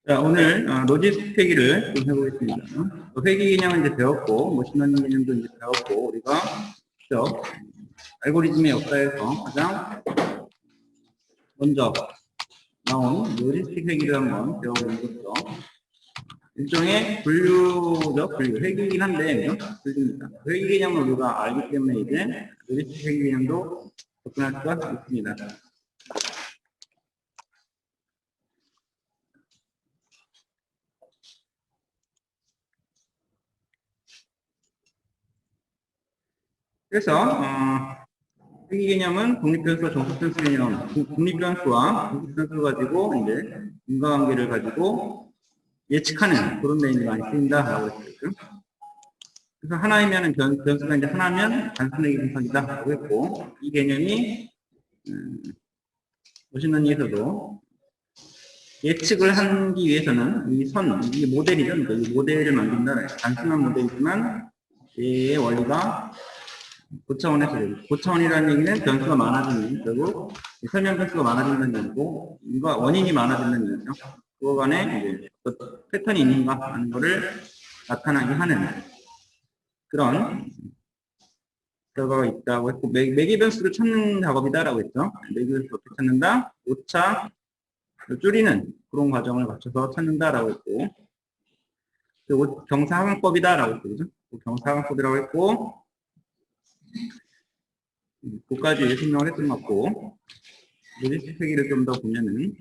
자, 오늘 로지스틱 회기를 좀 해보겠습니다. 회기 개념은 이제 배웠고, 머신러닝 개념도 이제 배웠고, 우리가 직접 알고리즘의 역사에서 가장 먼저 나온 로지스틱 회기를 한번 배워보는 것도 일종의 분류죠. 분류. 회기이긴 한데, 분류입니다. 회기 개념을 우리가 알기 때문에 이제 로지스틱 회기 개념도 접근할 수가 있습니다. 그래서 회기 개념은 독립변수와 정수변수 개념, 독립변수와 정수변수를 가지고 이제 인과관계를 가지고 예측하는 그런 데 많이 쓰인다라고 했었죠. 그래서 하나이면은 변수가 이제 하나면 단순하게 분석이다라고 했고, 이 개념이 머신러닝에서도 예측을 하기 위해서는 이 모델이죠. 그러니까 이 모델을 만든다. 단순한 모델이지만 얘의 원리가 고차원에서 고차원이라는 얘기는 변수가 많아지는, 결국 설명 변수가 많아진다는 얘기고, 이거 원인이 많아진다는 얘기죠. 그거 간에 이제 어떤 패턴이 있는가 하는 거를 나타나게 하는 그런 결과가 있다고 했고, 매개 변수를 찾는 작업이다라고 했죠. 매개 변수 어떻게 찾는다? 오차 줄이는 그런 과정을 거쳐서 찾는다라고 했고, 그리고 경사하강법이다라고 했죠. 그죠? 경사하강법이라고 했고, 그까지 설명을 했던 것 같고, 로지스틱 회기를 좀 더 보면은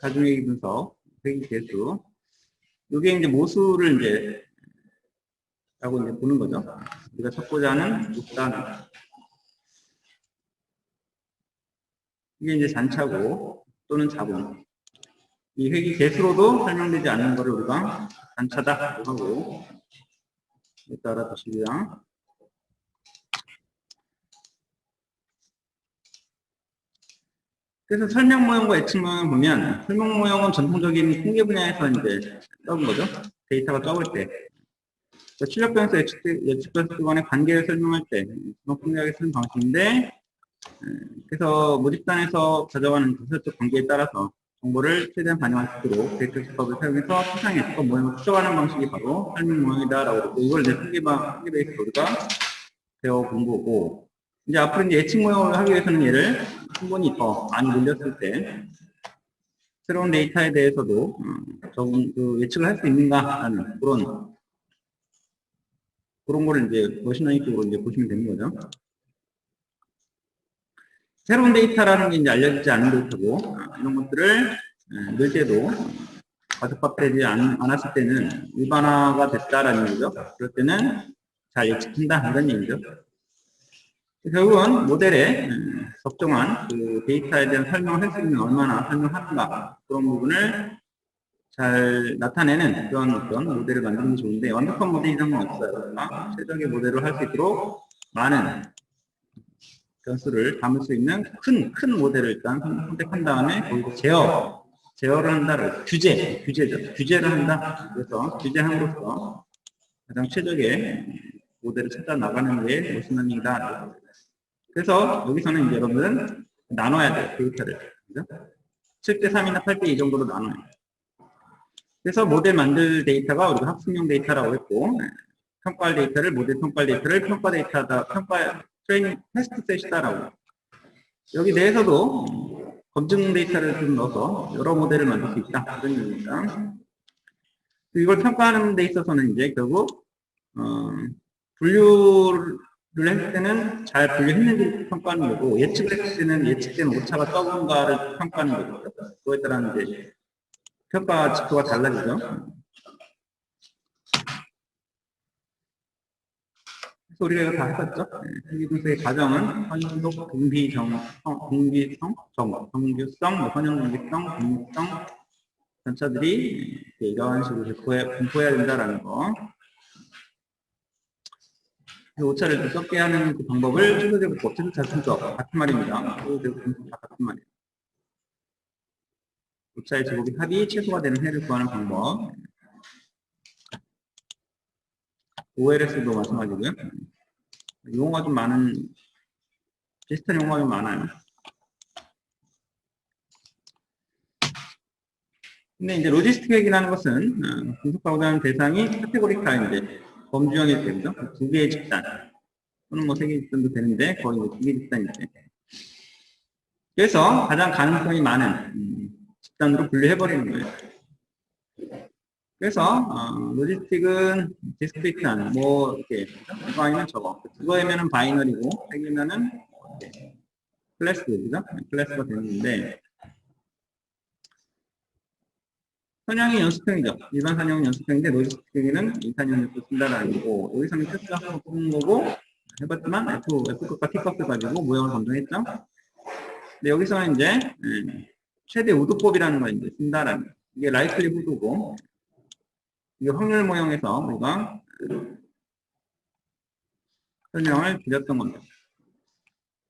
가중회기 분석, 회기 개수, 이게 이제 모수를 이제 라고 이제 보는 거죠. 우리가 찾고자 하는 목단, 이게 이제 잔차고 또는 자본. 이 회기 개수로도 설명되지 않는 것을 우리가 잔차다 하고 따라 보시고요. 그래서 설명 모형과 예측 모형을 보면, 설명 모형은 전통적인 통계 분야에서 이제 적은 거죠. 데이터가 적을 때. 출력 변수, 예측 변수 간의 관계를 설명할 때, 통계학에 쓰는 방식인데, 그래서 모집단에서 가져가는 구설적 관계에 따라서 정보를 최대한 반영할 수 있도록 데이터 수법을 사용해서 추상 예측과 모형을 추적하는 방식이 바로 설명 모형이다라고 그러고, 이걸 이제 통계 베이스로 우리가 배워본 거고, 이제 앞으로 이제 예측 모형을 하기 위해서는 얘를 충분히 더 많이 늘렸을 때 새로운 데이터에 대해서도 예측을 할 수 있는가 하는 그런 거를 이제 머신러닝 쪽으로 이제 보시면 되는 거죠. 새로운 데이터라는 게 이제 알려지지 않은 데이터고, 이런 것들을 넣을 때도 과습화되지 않았을 때는 일반화가 됐다라는 얘기죠. 그럴 때는 잘 예측한다 이런 얘기죠. 결국은 모델에 적정한 그 데이터에 대한 설명을 할 수 있는 얼마나 설명하는가 그런 부분을 잘 나타내는 그런 어떤 모델을 만드는 게 좋은데, 완벽한 모델이 이런 건 없어요. 그러니까 최적의 모델을 할 수 있도록 많은 변수를 담을 수 있는 큰 모델을 일단 선택한 다음에 거기서 제어를 한다. 규제죠. 규제를 한다. 그래서 규제함으로써 가장 최적의 모델을 찾아 나가는 게 머신러닝이다. 그래서 여기서는 이제 여러분은 나눠야 돼요. 데이터를. 그죠? 7대3이나 8대2 정도로 나눠요. 그래서 모델 만들 데이터가 우리가 학습용 데이터라고 했고, 평가할 데이터를, 모델 평가할 데이터를 평가 데이터다, 트레이닝 테스트 셋이다라고. 여기 내에서도 검증 데이터를 좀 넣어서 여러 모델을 만들 수 있다. 그런 얘기입니다. 이걸 평가하는 데 있어서는 이제 결국, 분류를 했을 때는 잘 분류했는지 평가하는 거고, 예측을 했을 때는 예측된 오차가 적은가를 평가하는 거죠. 그거에 따라 이제 평가 지표가 달라지죠. 그래서 우리가 이거 다 했었죠. 회기분석의 과정은 선적, 등비성, 정규성, 선형등비성, 등비성 전차들이 이러한 식으로 분포해야 된다라는 거. 오차를 적게 하는 그 방법을 최소대국 최소차 분석 같은 말입니다. 최소대국 분석 다 같은 말이에요. 오차의 제곱이 합이 최소가 되는 해를 구하는 방법. OLS도 마찬가지고요. 용어가 좀 많은, 비슷한 용어가 좀 많아요. 근데 이제 로지스틱 회계라는 것은 분석하고자 하는 대상이 카테고리카 이제 범주형일 때죠. 두 개의 집단 또는 뭐 세 개의 집단도 되는데 거의 두 개의 집단이죠. 그래서 가장 가능성이 많은 집단으로 분류해버리는 거예요. 그래서 로지스틱은 디스크리트한 뭐 이렇게 이거 아니면 저거 그거이면은 바이너리고 세 개면은 클래스 그죠? 클래스가 되는데 선형이 연습형이죠. 일반 선형은 연습형인데 로지스틱은 이산형 연습 쓴다라는 거고 여기서는 테스트하고 뽑는 거고 해봤지만 F값과 T값을 가지고 모형을 검증했죠. 근데 여기서는 이제 최대 우도법이라는 걸 이제 쓴다라는 거. 이게 라이클리 후드고 이게 확률 모형에서 우리가 설명을 드렸던 겁니다.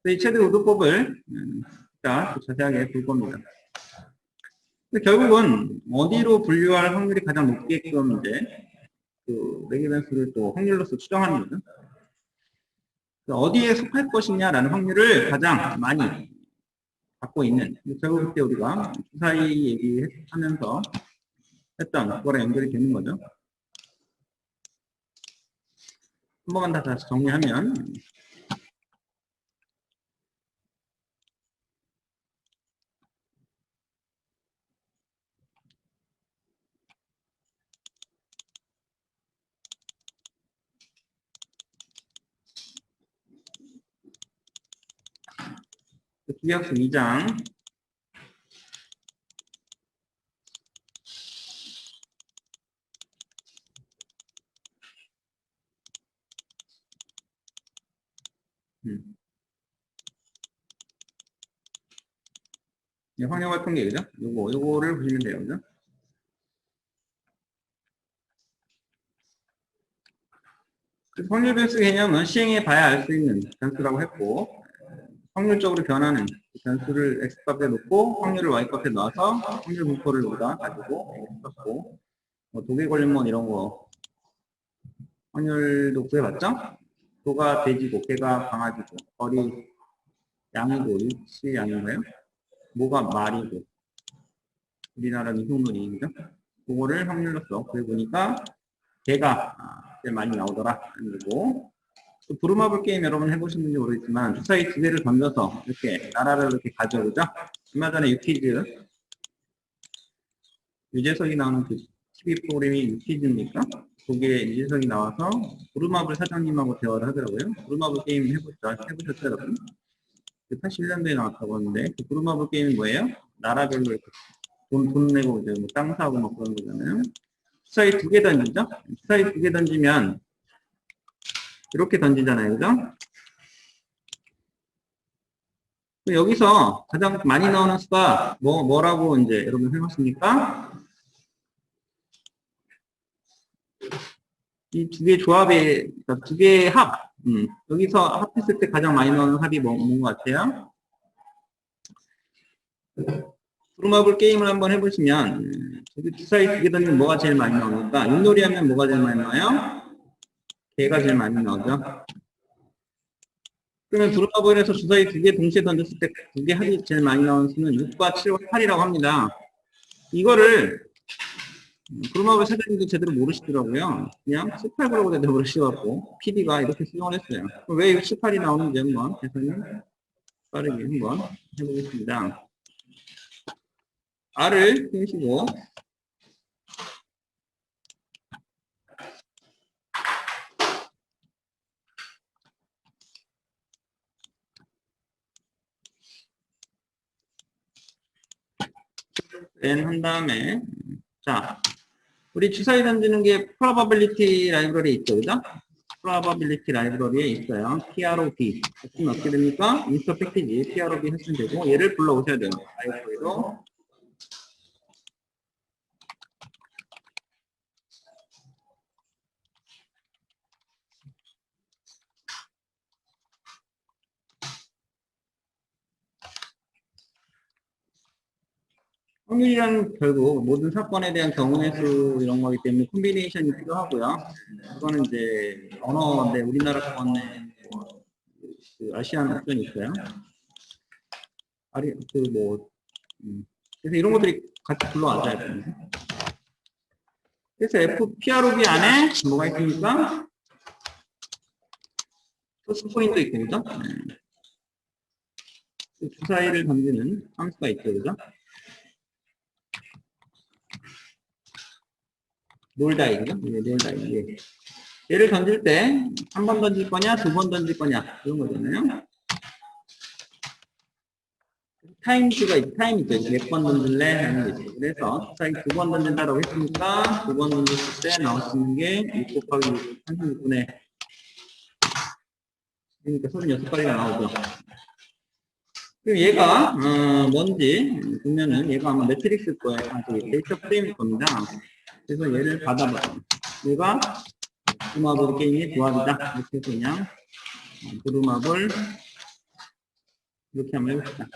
이 최대 우도법을 이따 자세하게 볼 겁니다. 근데 결국은 어디로 분류할 확률이 가장 높게끔 이제 그 레기벤스를 또 확률로서 추정하는 거죠. 어디에 속할 것이냐라는 확률을 가장 많이 갖고 있는 결국 그때 우리가 주사위 얘기하면서 했던 그거랑 연결이 되는 거죠. 한 번만 다 다시 정리하면 기하수 2장 확률 통계 그죠? 요거를 보시면 돼요, 그죠? 확률 변수 개념은 시행해 봐야 알 수 있는 변수라고 했고 확률적으로 변하는 변수를 x값에 놓고 확률을 y값에 넣어서 확률 분포를 우리가 가지고 했었고 뭐 도개걸림몬 이런 거 확률도 구해봤죠? 도가 돼지고 개가 강아지고 벌이 양이고 일치 양인가요? 모가 말이고 우리나라는 효문이 그죠? 그거를 확률로서 구해보니까 개가 제일 많이 나오더라 그리고 부루마블 게임 여러분 해보셨는지 모르겠지만 주사위 두 개를 던져서 이렇게 나라를 이렇게 가져오죠. 얼마 전에 유퀴즈 유재석이 나오는 그 TV 프로그램이 유퀴즈입니까? 거기에 유재석이 나와서 부루마블 사장님하고 대화를 하더라고요. 부루마블 게임 해보셨죠 여러분? 81년도에 나왔다고 하는데 그 부루마블 게임이 뭐예요? 나라별로 이렇게 돈 내고 이제 뭐땅 사고 막 그런 거잖아요. 주사위 두 개 던지죠? 주사위 두 개 던지면 이렇게 던지잖아요, 그죠? 여기서 가장 많이 나오는 수가 뭐라고 이제 여러분 해봤습니까? 이 두 개 조합에, 그러니까 두 개의 합. 여기서 합했을 때 가장 많이 나오는 합이 뭔 것 같아요? 브루마블 게임을 한번 해보시면, 주사위 두 개 던지면 뭐가 제일 많이 나오니까, 윷놀이 하면 뭐가 제일 많이 나와요? 개가 제일 많이 나오죠. 그러면 브루마블에서 주사위 두 개 동시에 던졌을 때 두 개 합이 제일 많이 나오는 수는 6과 7과 8이라고 합니다. 이거를 브루마블 사장님도 제대로 모르시더라고요. 그냥 18구라고 대답을 하셔갖고 PD가 이렇게 수정을 했어요. 왜 18이 나오는지 한번 대표님 빠르게 한번 해보겠습니다. R을 띄우시고 N 한 다음에 자 우리 주사위 던지는 게 probability 라이브러리 있죠, 그죠? probability 라이브러리에 있어요. PROB. 했으면 어떻게 됩니까? 인스터 패키지 PROB 했으면 되고 얘를 불러오셔야 돼요. 라이브러리로. 확률이란 결국 모든 사건에 대한 경우의 수 이런 거기 때문에 콤비네이션이 필요하고요. 그거는 이제 언어인데 우리나라 건에 그 아시안 옵션이 있어요. 그래서 이런 것들이 같이 불러와줘야 됩니다. 그래서 FPROB 안에 뭐가 있습니까? 소스 포인트 있고, 그죠? 주사위를 던지는 함수가 있죠, 그죠? 롤다이, 그죠? 롤다이. 예. 얘를 던질 때, 한 번 던질 거냐, 두 번 던질 거냐, 그런 거잖아요. 타임수가 있죠. 타임 있죠. 몇 번 던질래? 하는 게 있죠. 그래서 주사위 두 번 던진다라고 했으니까, 두 번 던졌을 때 나올 수 있는 게 6 곱하기 36분의, 그러니까 36가지가 나오죠. 그럼 얘가 뭔지 보면은 얘가 아마 매트릭스일 거예요. 저기 데이터 프레임일 겁니다. 그래서 얘를 받아봐요. 얘가 부루마블 게임의 조합이다. 이렇게 해서 그냥 부루마블 이렇게 한번 해봅시다.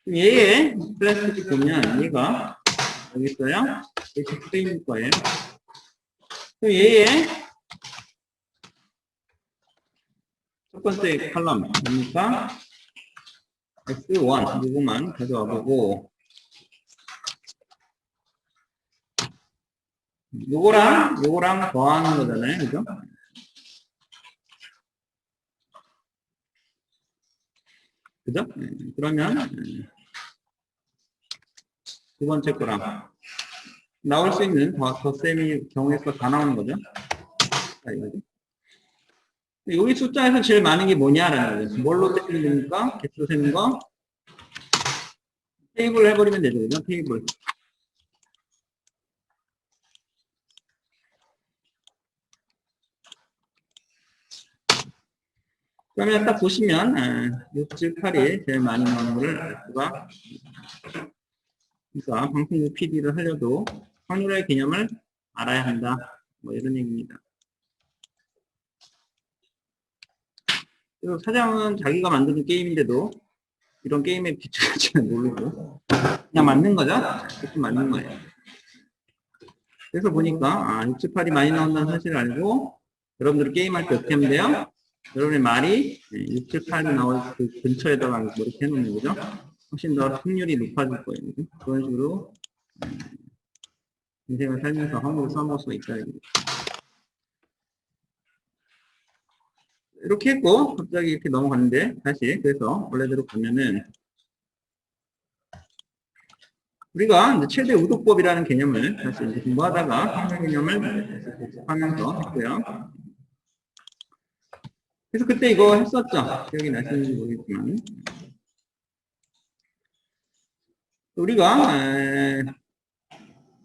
그럼 얘의 플래스틱 보면 얘가 여기 있어요. 데이터 프레임일 거예요. 그럼 얘의 첫 번째 칼럼 뭡니까? S1 이거만 가져와 보고 요거랑 더하는 거잖아요. 그죠? 그죠? 그러면 두 번째 거랑 나올 수 있는 덧셈이 경우에서 다 나오는 거죠. 자, 이거죠. 여기 숫자에서 제일 많은 게 뭐냐라는 거죠. 뭘로 세면 됩니까? 개수 세는 거. 테이블 해버리면 되죠. 그죠? 테이블. 그러면 딱 보시면 6, 7, 8이 제일 많이 나오는 거를 알 수가 있습니다. 그러니까 방송국 PD를 하려도 확률의 개념을 알아야 한다. 뭐 이런 얘기입니다. 그래서 사장은 자기가 만드는 게임인데도 이런 게임의 규칙을 잘 모르고 그냥 만든 거죠. 그렇게 만든 거예요. 그래서 보니까 6, 7, 8이 많이 나온다는 사실을 알고 여러분들 게임할 때 어떻게 하면 돼요? 여러분의 말이 6, 7, 8이 나올 그 근처에다가 뭐 이렇게 해놓는 거죠. 훨씬 더 확률이 높아질 거예요. 그죠? 그런 식으로 인생을 살면서 확률을 써먹을 수가 있다. 이렇게 했고 갑자기 이렇게 넘어갔는데 다시 그래서 원래대로 가면은 우리가 이제 최대 우도법이라는 개념을 다시 이제 공부하다가 확률 개념을 복습하면서 했고요. 그래서 그때 이거 했었죠. 기억이 나시는지 모르겠지만 우리가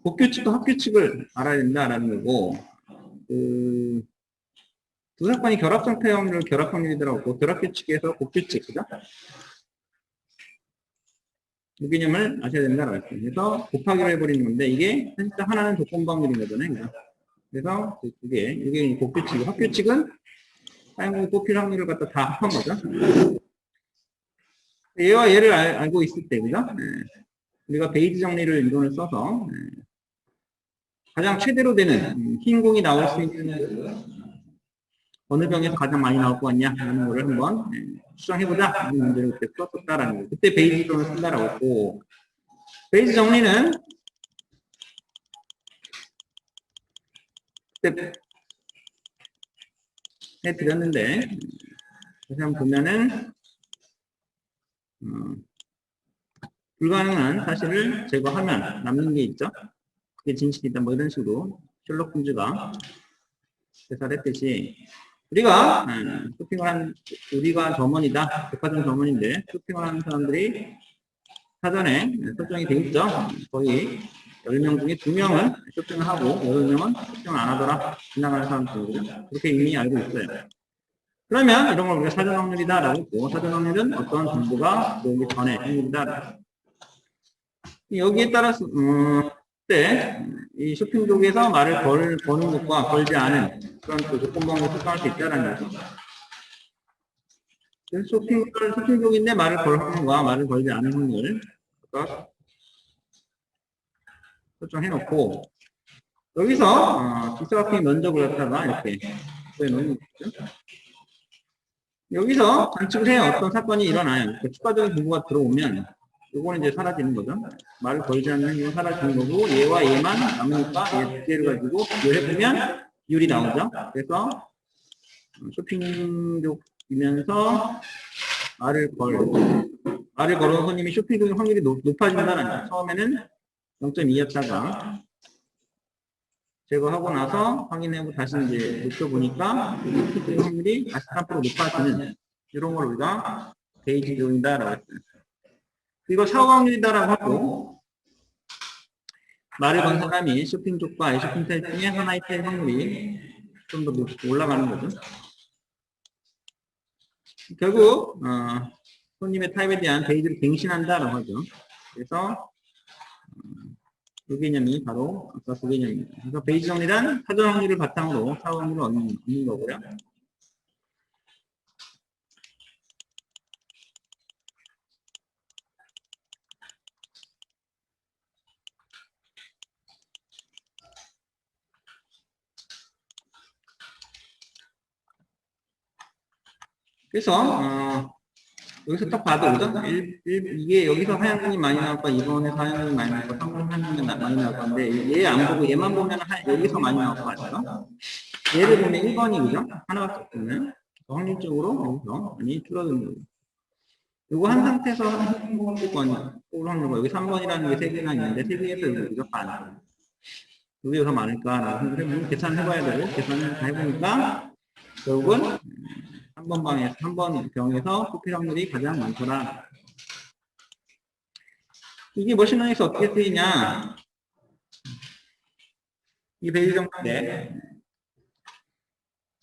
복규칙과 합규칙을 알아야 된다라는 거고 두 사건이 결합 상태 확률을 결합 확률이더라고. 결합 규칙에서 복규칙, 그죠? 이 개념을 아셔야 된다라고 했어요. 그래서 곱하기를 해버리는 건데 이게 사실 하나는 조건 확률인 거잖아요, 그죠? 그래서 두 개, 이게 복규칙이고 합규칙은 사용국 뽑힐 확률을 갖다 다 합한 거죠. 얘와 얘를 알고 있을 때, 그죠? 우리가 베이지 정리를 이론을 써서 가장 최대로 되는 흰 공이 나올 수 있는 어느 병에서 가장 많이 나올 것 같냐 하는 거를 한번 수정해보자. 이 문제를 그때 풀었었다라는 거예요. 그때 베이지 이론을 쓴다라고 했고 베이지 정리는 그때 해드렸는데 다시 한번 보면은 불가능한 사실을 제거하면 남는 게 있죠. 그게 진실이다. 뭐 이런 식으로 셜록 홈즈가 대사를 했듯이 우리가 쇼핑을 한 우리가 점원이다. 백화점 점원인데 쇼핑을 하는 사람들이 사전에 설정이 돼 있죠. 거의 10명 중에 2명은 쇼핑을 하고 8명은 쇼핑을 안 하더라. 지나가는 사람들이죠. 그렇게 이미 알고 있어요. 그러면 이런 걸 우리가 사전 확률이다라고 했고 사전 확률은 어떤 정보가 들어오기 전에 확률이다. 여기에 따라서 이 쇼핑 쪽에서 말을 거는 것과 걸지 않은 그런 또 조건방을 설정할 수 있다는 거죠. 그래서 쇼핑 쪽인데 말을 걸 확률과 말을 걸지 않은 확률 설정해 놓고 여기서 비스와킹 면적을 갖다가 이렇게 구해놓는 거죠. 여기서 관측을 해요. 어떤 사건이 일어나요. 추가적인 정보가 들어오면 요거는 이제 사라지는 거죠. 말을 걸지 않는 건 사라지는 거고, 얘와 얘만 남으니까 얘 두 개를 가지고 비교해보면 비율이 나오죠. 그래서 쇼핑족이면서 말을 걸어온 손님이 쇼핑족 확률이 높아진다는 거죠. 처음에는 0.2였다가 제거하고 나서 확인해보고 다시 이제 높여보니까 쇼핑족 확률이 다시 3% 높아지는 이런 걸 우리가 베이지 조인다라고 했어요. 이거 사고 확률이다라고 하고 말을 건 사람이 쇼핑족과 쇼핑 타입 중에 하나의 타입 확률이 좀 더 올라가는 거죠. 결국 손님의 타입에 대한 베이지를 갱신한다라고 하죠. 그래서 그 개념이 바로 아까 그 개념입니다. 그래서 베이지 정리란 사전 확률을 바탕으로 사고 확률을 얻는 거고요. 그래서 여기서 딱 봐도 그죠? 이게 여기서 하얀색이 많이 나올 거야. 2번에서 하얀색이 많이 나올 거야. 3번 하얀색이 많이 나올 건데 얘 안 보고 얘만 보면 여기서 많이 나올 거 같아요. 얘를 보면 1번이 그죠? 하나밖에 없으면 확률적으로 여기서 많이 줄어드는 거예요. 요거 한 상태에서 한번 확률과 여기 3번이라는 게 3개나 있는데 3개에서 여기 무조건 안 나와요. 여기가 더 많을까라고 생각해보면 계산을 해봐야 되고 계산을 다 해보니까 결국은 한 번 병에서 코피 확률이 가장 많더라. 이게 머신러닝에서 어떻게 쓰이냐? 이 베이지 정도인데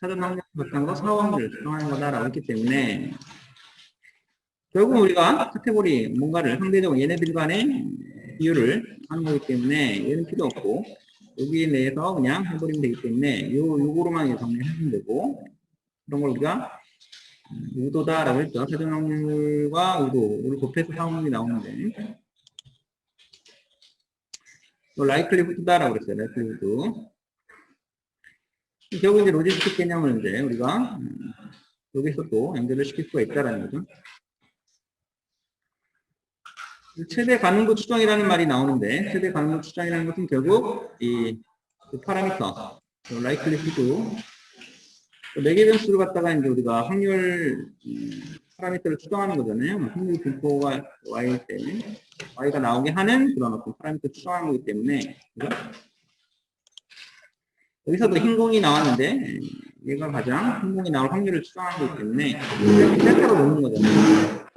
사전 확률 바탕으로 사후 확률을 측정하는 거다라고 했기 때문에 결국 우리가 카테고리 뭔가를 상대적으로 얘네들 간의 비율을 하는 거기 때문에 얘는 필요 없고 여기 내에서 그냥 해버리면 되기 때문에 요거로만 정리하면 되고 그런 걸 우리가 우도다라고 했죠. 사전 확률과 우도를 곱해서 사후 확률이 나오는데 라이클리후드다라고 그랬어요. 라이클리후드. 결국 이제 로지스틱 개념을 이제 우리가 여기서 또 연결을 시킬 수가 있다라는 거죠. 최대 가능도 추정이라는 말이 나오는데 최대 가능도 추정이라는 것은 결국 이 파라미터 라이클리후드 4개 변수를 갖다가 이제 우리가 확률 파라미터를 추정하는 거잖아요. 확률 분포가 y일 때 y가 나오게 하는 그런 어떤 파라미터 추정하는 거기 때문에 그죠? 여기서도 흰공이 나왔는데 얘가 가장 흰공이 나올 확률을 추정하는 거기 때문에 셀카로 놓는 거잖아요.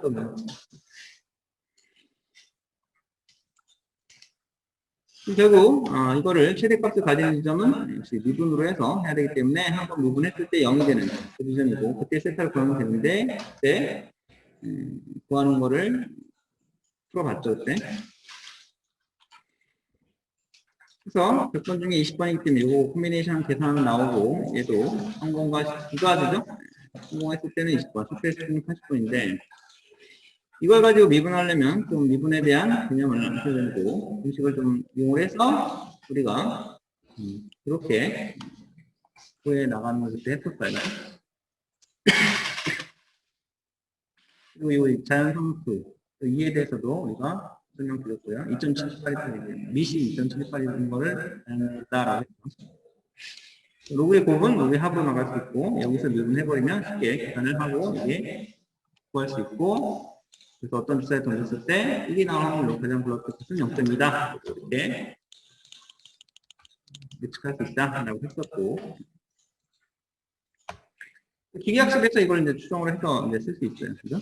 결국 이거를 최대값을 가지는 지점은 역시 미분으로 해서 해야 되기 때문에 한번 미분했을 때 0이 되는 그 지점이고 그때 세타를 구하면 되는데 그때 구하는 거를 풀어봤죠 그때. 그래서 100번 중에 20번이기 때문에 이거 콤비네이션 계산하면 나오고 얘도 성공과 두 가지죠. 성공했을 때는 20번, 실패했을 때는 80번인데 이걸 가지고 미분하려면 좀 미분에 대한 개념을 아셔야 되고 공식을 좀 이용을 해서 우리가 이렇게 구해 나가는 걸 그때 했었어요. 그리고 이 자연성수 이에 대해서도 우리가 설명드렸고요. 2078이 미시 2078이라는 거를 다라고 했죠. 로그의 곱은 로그의 합으로 나갈 수 있고 여기서 미분해버리면 쉽게 계산을 하고 이게 구할 수 있고 그래서 어떤 주사에 던졌을 때 1이 나온 확률로 가장 불렀던 것은 0.2다 이렇게 예측할 수 있다라고 했었고 기계학습에서 이걸 이제 추정을 해서 이제 쓸 수 있어요. 그죠?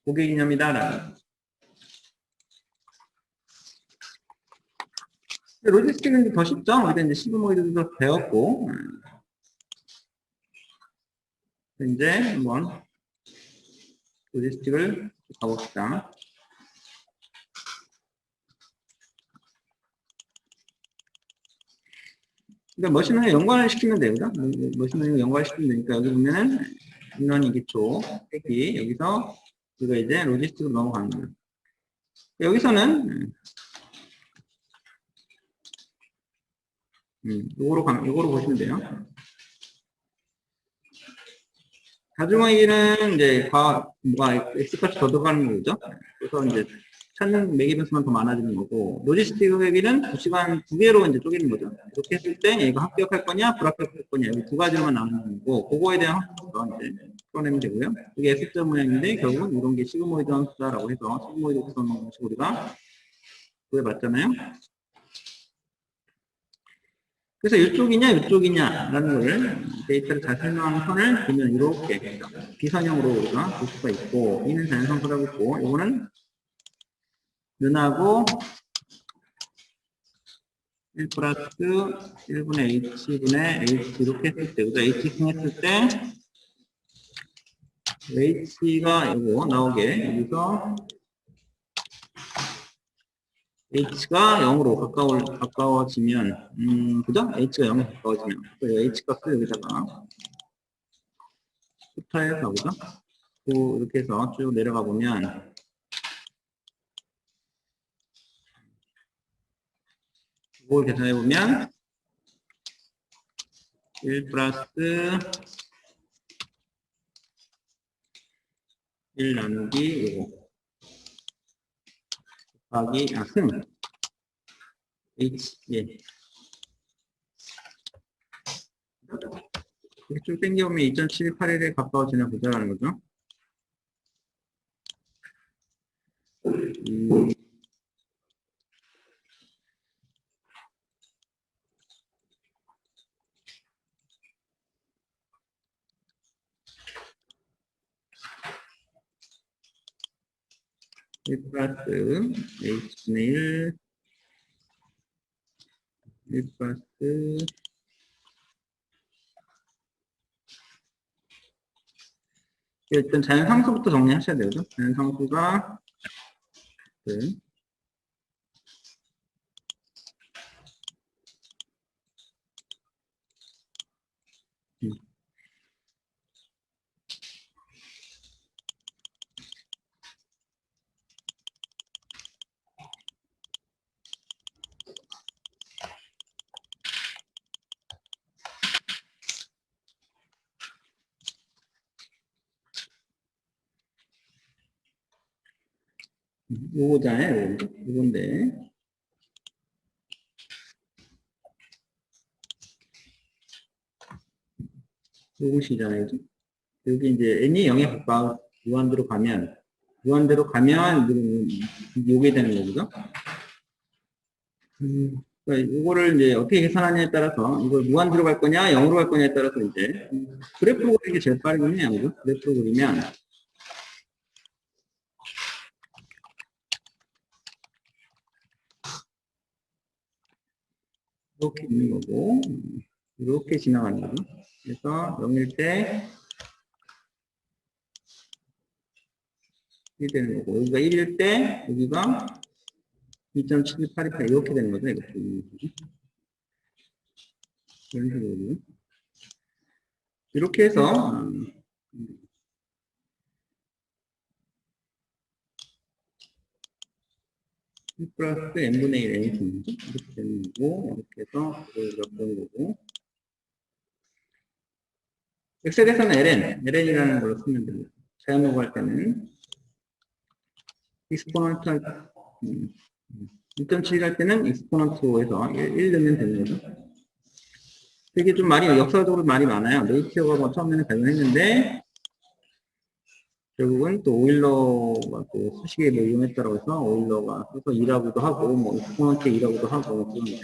고객 개념이다라는. 로지스틱은 더 쉽죠? 우리가 이제 시그모이드도 배웠고 이제 한번 로지스틱을 가봅시다. 그러니까 머신러닝 연관을 시키면 돼요. 그죠? 머신러닝 연관을 시키면 되니까 여기 보면은 인러닝 기초, 택기 여기서 우리가 이제 로지스틱으로 넘어가는 거예요. 여기서는 요거로 보시면 돼요. 가중하기는 이제 뭐가 X값이 더 들어가는 거죠. 그래서 이제 찾는 매기변수만 더 많아지는 거고, 로지스틱 회비는 2시간 2개로 이제 쪼개는 거죠. 이렇게 했을 때 이거 합격할 거냐, 불합격할 거냐, 이 두 가지로만 나누는 거고, 그거에 대한 함수가 이제 풀어내면 되고요. 이게 S자 모양인데, 결국은 이런 게 시그모이드 함수다라고 해서, 시그모이드 구성 방식 우리가 구해봤잖아요. 그래서 이쪽이냐라는 걸 데이터를 잘 설명하는 선을 보면 이렇게 비선형으로 우리가 볼 수가 있고, 이는 자연상수라고 있고, 이거는 눈하고 1 플러스 1분의 h분의 h 이렇게 했을 때, 그죠? h 승했을 때 h가 이거 나오게 여기서 h가 0으로 가까워지면 그죠? h가 0으로 가까워지면 h 값을 여기다가 숫자에서 그죠? 이렇게 해서 쭉 내려가 보면 이걸 계산해 보면 1 플러스 1 나누기 이거 곱하기 승 h 예. 이렇게 쭉 당겨보면 2.781에 가까워지나 보자라는 거죠. 플러스 h분의 1 플러스 일단 자연상수부터 정리하셔야 돼요. 자연상수가 요거잖아요. 요건데 요것이잖아요. 여기 이제 n이 0에 가까워 무한대로 가면 요게 되는 거죠. 그러니까 이거를 이제 어떻게 계산하냐에 따라서 이걸 무한대로 갈 거냐 0으로 갈 거냐에 따라서 이제 그래프로 그리는 게 제일 빠르긴 해요. 그죠? 그래프로 그리면 이렇게 있는 거고 이렇게 지나가는 거죠. 그래서 0일 때 1이 되는 거고 여기가 1일 때 여기가 2.7188 이렇게 되는 거죠. 이렇게 이런 식으로 이렇게 해서 플러스 n분의 1 n이 되는 거죠. 이렇게 되는 거고 이렇게 해서 이걸 넣는 거고 x에 대해서는 ln이라는 걸로 쓰면 됩니다. 자연로그 할 때는 익스포넌트 2.7 할 때는 익스포넌트에서 1 넣으면 되는 거죠. 되게 좀 역사적으로 말이 많아요. 네이처가 뭐 처음에는 발견했는데 결국은 또 오일러가 또 수식에 뭐 이용했다고 해서 오일러가 그래서 2라고도 하고 뭐 익스포넌트 2라고도 하고 그런 거예요.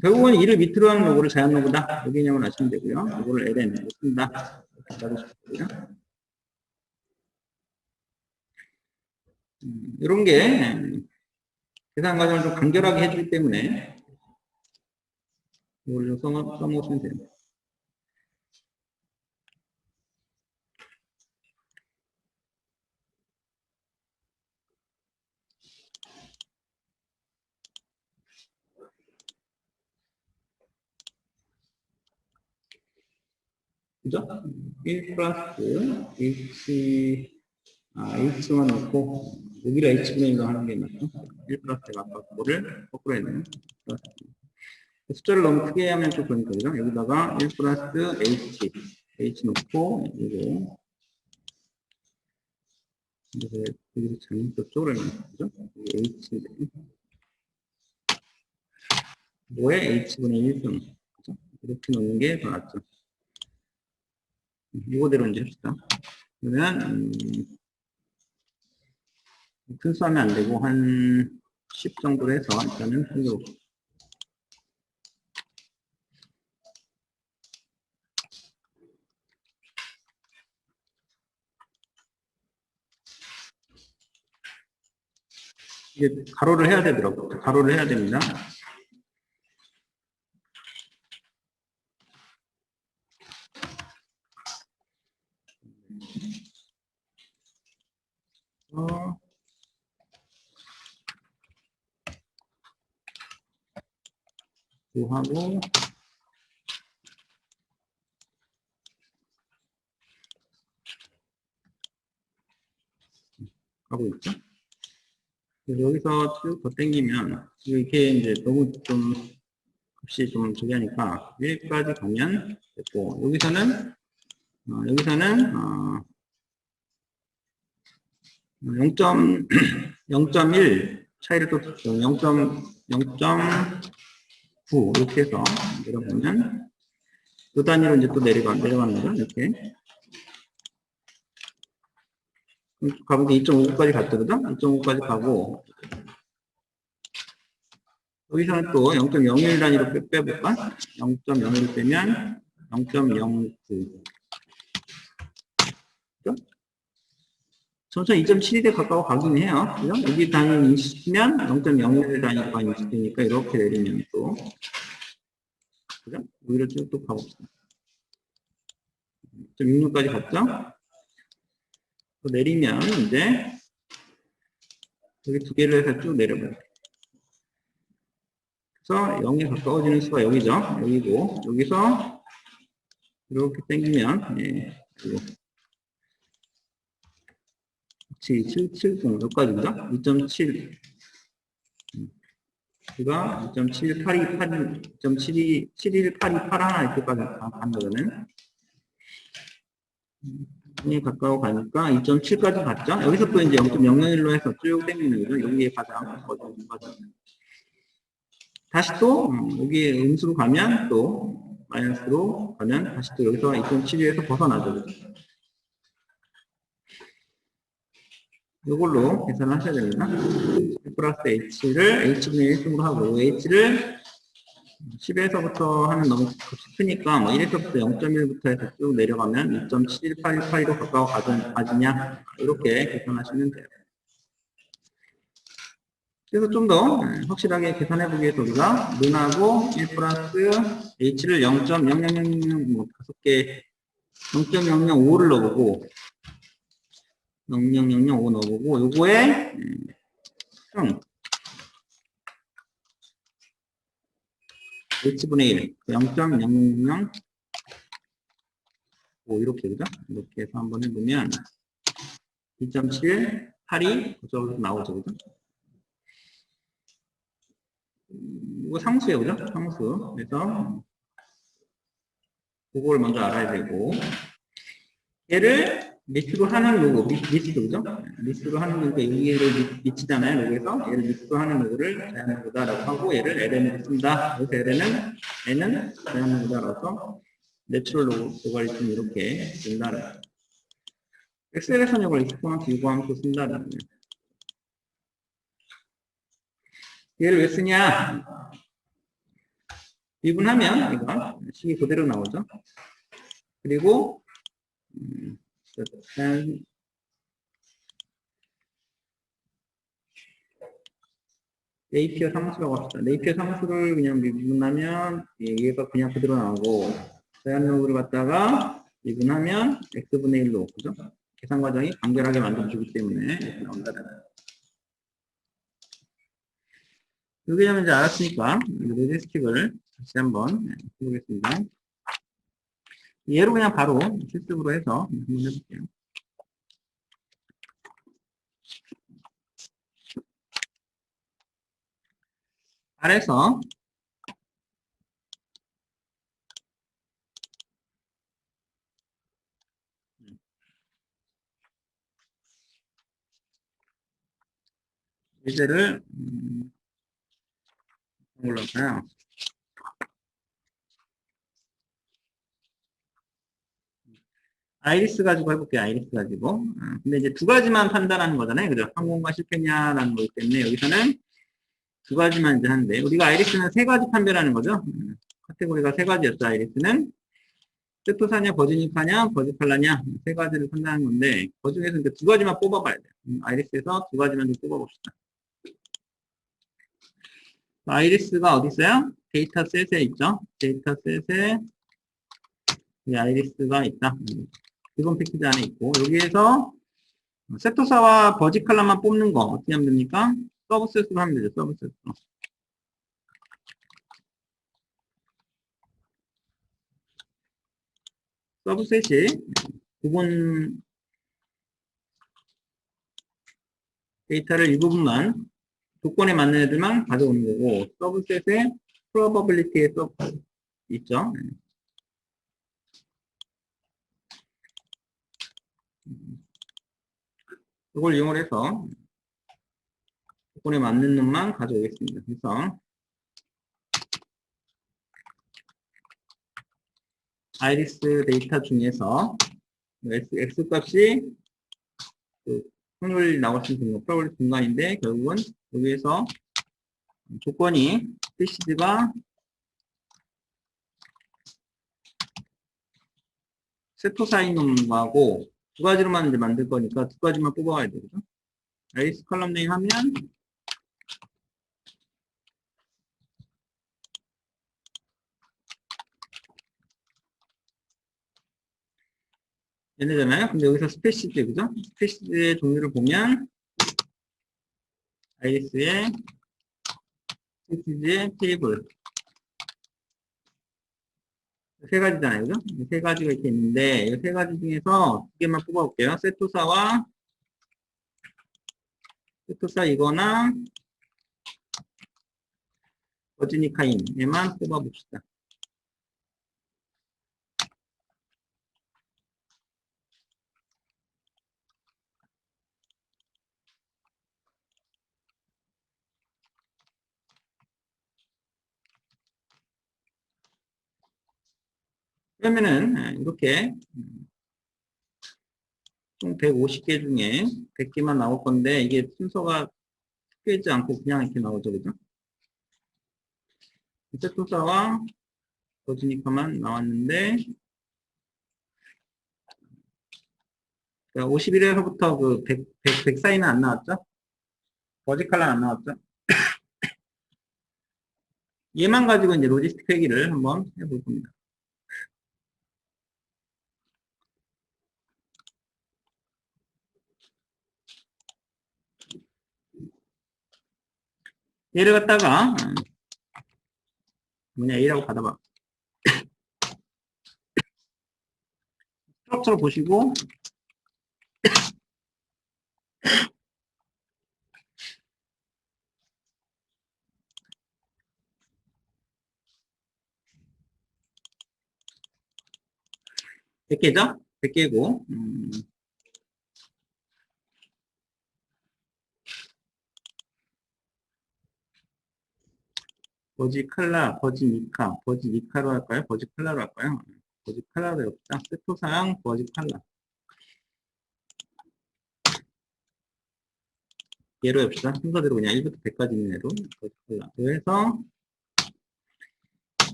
결국은 2를 밑으로 하는 로그를 자연 로그다. 이 개념을 아시면 되고요. 이거를 ln으로 쓴다. 이렇게 하고 싶고요. 이런 게 계산 과정을 좀 간결하게 해주기 때문에 이걸 좀 써먹으시면 됩니다. 그죠? 1 플러스 h만 넣고 여기를 h분의 1로 하는 게 맞죠? 1 플러스가 아까 그거를 거꾸로 했네요. 숫자를 너무 크게 하면 좀 그러니까 그죠? 여기다가 1 플러스 h H 놓고, 이거. 여기서 잘못 쪽으로 나왔죠? H인데. 뭐에 H분의 1분. 그죠? 이렇게 놓는 게 더 낫죠. 이거대로 이제 합시다. 그러면, 큰 수 하면 안 되고, 한 10 정도로 해서 일단은 흔들어. 이게 가로를 해야 되더라고요. 가로를 해야 됩니다. 하고 하고 있죠. 그래서 여기서 쭉 더 당기면 이렇게 이제 너무 좀 값이 좀 저기 하니까 1까지 가면 됐고 여기서는 0.1 차이를 또 0.9 이렇게 해서 내려보면 그 단위로 이제 또 내려가는 거죠. 이렇게 가보기 2.5까지 갔죠, 그죠? 2.5까지 가고 여기서는 또 0.01 단위로 빼볼까? 0.01 빼면 0.09 점차 2.72대 가까워 가긴 해요. 그죠? 여기 단위 있으면 0.01 단위가 인식되니까 이렇게 내리면 또 그죠? 여기로 쭉 또 가봅시다. 0.66까지 갔죠? 또 내리면 이제 여기 두 개를 해서 쭉 내려볼게요. 그래서 0에 가까워지는 수가 여기죠. 여기고 여기서 이렇게 당기면 예, 그리고 770 여기까지죠? 2.7 가 2.782, 2.72, 71828 이렇게까지 간다고는 에 가까워 가니까 2.7까지 갔죠? 여기서 또 이제 0.001로 해서 쭉 당기는 거죠. 여기에 가장 거든 거죠. 다시 또 여기 음수로 가면 또 마이너스로 가면 다시 또 여기서 2.72에서 벗어나죠. 이걸로 계산을 하셔야 됩니다. 1 플러스 h를 h분의 1승으로 하고 h를 10에서부터 하면 너무 값이 크니까 뭐 1에서부터 0.1부터 해서 쭉 내려가면 2.71818로 가까워 가지냐 이렇게 계산하시면 돼요. 그래서 좀 더 확실하게 계산해 보기 위해서 우리가 눈하고 1 플러스 h를 0.0000 뭐 5개 0.005를 넣어보고 0.005 넣어보고 요거에 형 h분의 1 0.000 이렇게 그죠? 이렇게 해서 한번 해보면 2.7 8이 그쪽으로 나오죠 그죠? 이거 상수예요 그죠? 상수. 그래서 그걸 먼저 알아야 되고 얘를 밑으로 하는 로그 미스도 그죠? 미스로 하는 로그 여기를 미치잖아요. 로그에서 얘를 미스로 하는 로그를 자연 로그다라고 하고 얘를 LN으로 쓴다. 그래서 N은 자연 로그다라서 내추럴 로그가 있으면 이렇게 쓴다는 거예요. 엑셀의 선역을 익스포넌트 유구함수 쓴다는 거예요. 얘를 왜 쓰냐? 미분하면 이거 식이 그대로 나오죠. 그리고 일단 네이피어 상수라고 합시다. 네이피어 상수를 그냥 미분하면 얘가 그냥 그대로 나오고 자연로그를 갖다가 미분하면 x분의 1로 그죠? 계산 과정이 간결하게 만들어주기 때문에 이렇게 나온다는 거예요. 여기 는 이제 알았으니까 로지스틱을 다시 한번 해보겠습니다. 얘로 그냥 바로 실습으로 해서 한번 해볼게요. 아래서 예제를 뭘로 할까요? 아이리스 가지고 해볼게요. 아이리스 가지고. 근데 이제 두 가지만 판단하는 거잖아요. 그죠? 성공과 실패냐라는 거기 때문에 여기서는 두 가지만 이제 하는데, 우리가 아이리스는 세 가지 판별하는 거죠. 카테고리가 세 가지였죠. 아이리스는 세토사냐, 버지니카냐, 버지칼라냐 세 가지를 판단하는 건데, 그 중에서 이제 두 가지만 뽑아봐야 돼요. 아이리스에서 두 가지만 좀 뽑아봅시다. 아이리스가 어디 있어요? 데이터셋에 있죠. 데이터셋에 이 아이리스가 있다. 기본 패키지 안에 있고, 여기에서 세토사와 버지칼라만 뽑는 거 어떻게 하면 됩니까? 서브셋으로 하면 되죠. 서브셋으로. 서브셋이 구분 데이터를 일부분만 조건에 맞는 애들만 가져오는 거고, 서브셋에 probability에 있죠. 이걸 이용해서 조건에 맞는 놈만 가져오겠습니다. 그래서 아이리스 데이터 중에서 X 값이 그 확률이 나올 수 있는 프로버빌리티 공간인데, 결국은 여기에서 조건이 스피시드가 세토사이놈하고 두 가지로만 이제 만들 거니까 두 가지만 뽑아와야 되죠. 아이리스 컬럼 네임 하면 얘네잖아요. 근데 여기서 스페시드, 그죠? 스페시드의 종류를 보면 아이리스의 스페시드의 테이블 세 가지잖아요. 그죠? 세 가지가 이렇게 있는데 이 세 가지 중에서 두 개만 뽑아볼게요. 세토사 이거나 버지니카인에만 뽑아봅시다. 그러면은 이렇게 총 150개 중에 100개만 나올 건데 이게 순서가 특별하지 않고 그냥 이렇게 나오죠. 그죠? 세토사와 버지니카만 나왔는데 51에서부터 그 100 사이는 안 나왔죠? 버지칼라는 안 나왔죠? 얘만 가지고 이제 로지스틱 회기를 한번 해볼 겁니다. 얘를 갖다가 A라고 받아봐. 스트럭처를 보시고 몇 개죠? 100개고 버지니카로 할까요? 버지칼라로 할까요? 버지칼라로 해봅시다. 세토사양 버지칼라. 얘로 해봅시다. 순서대로 그냥 1부터 100까지 있는 애로 버지칼라. 그래서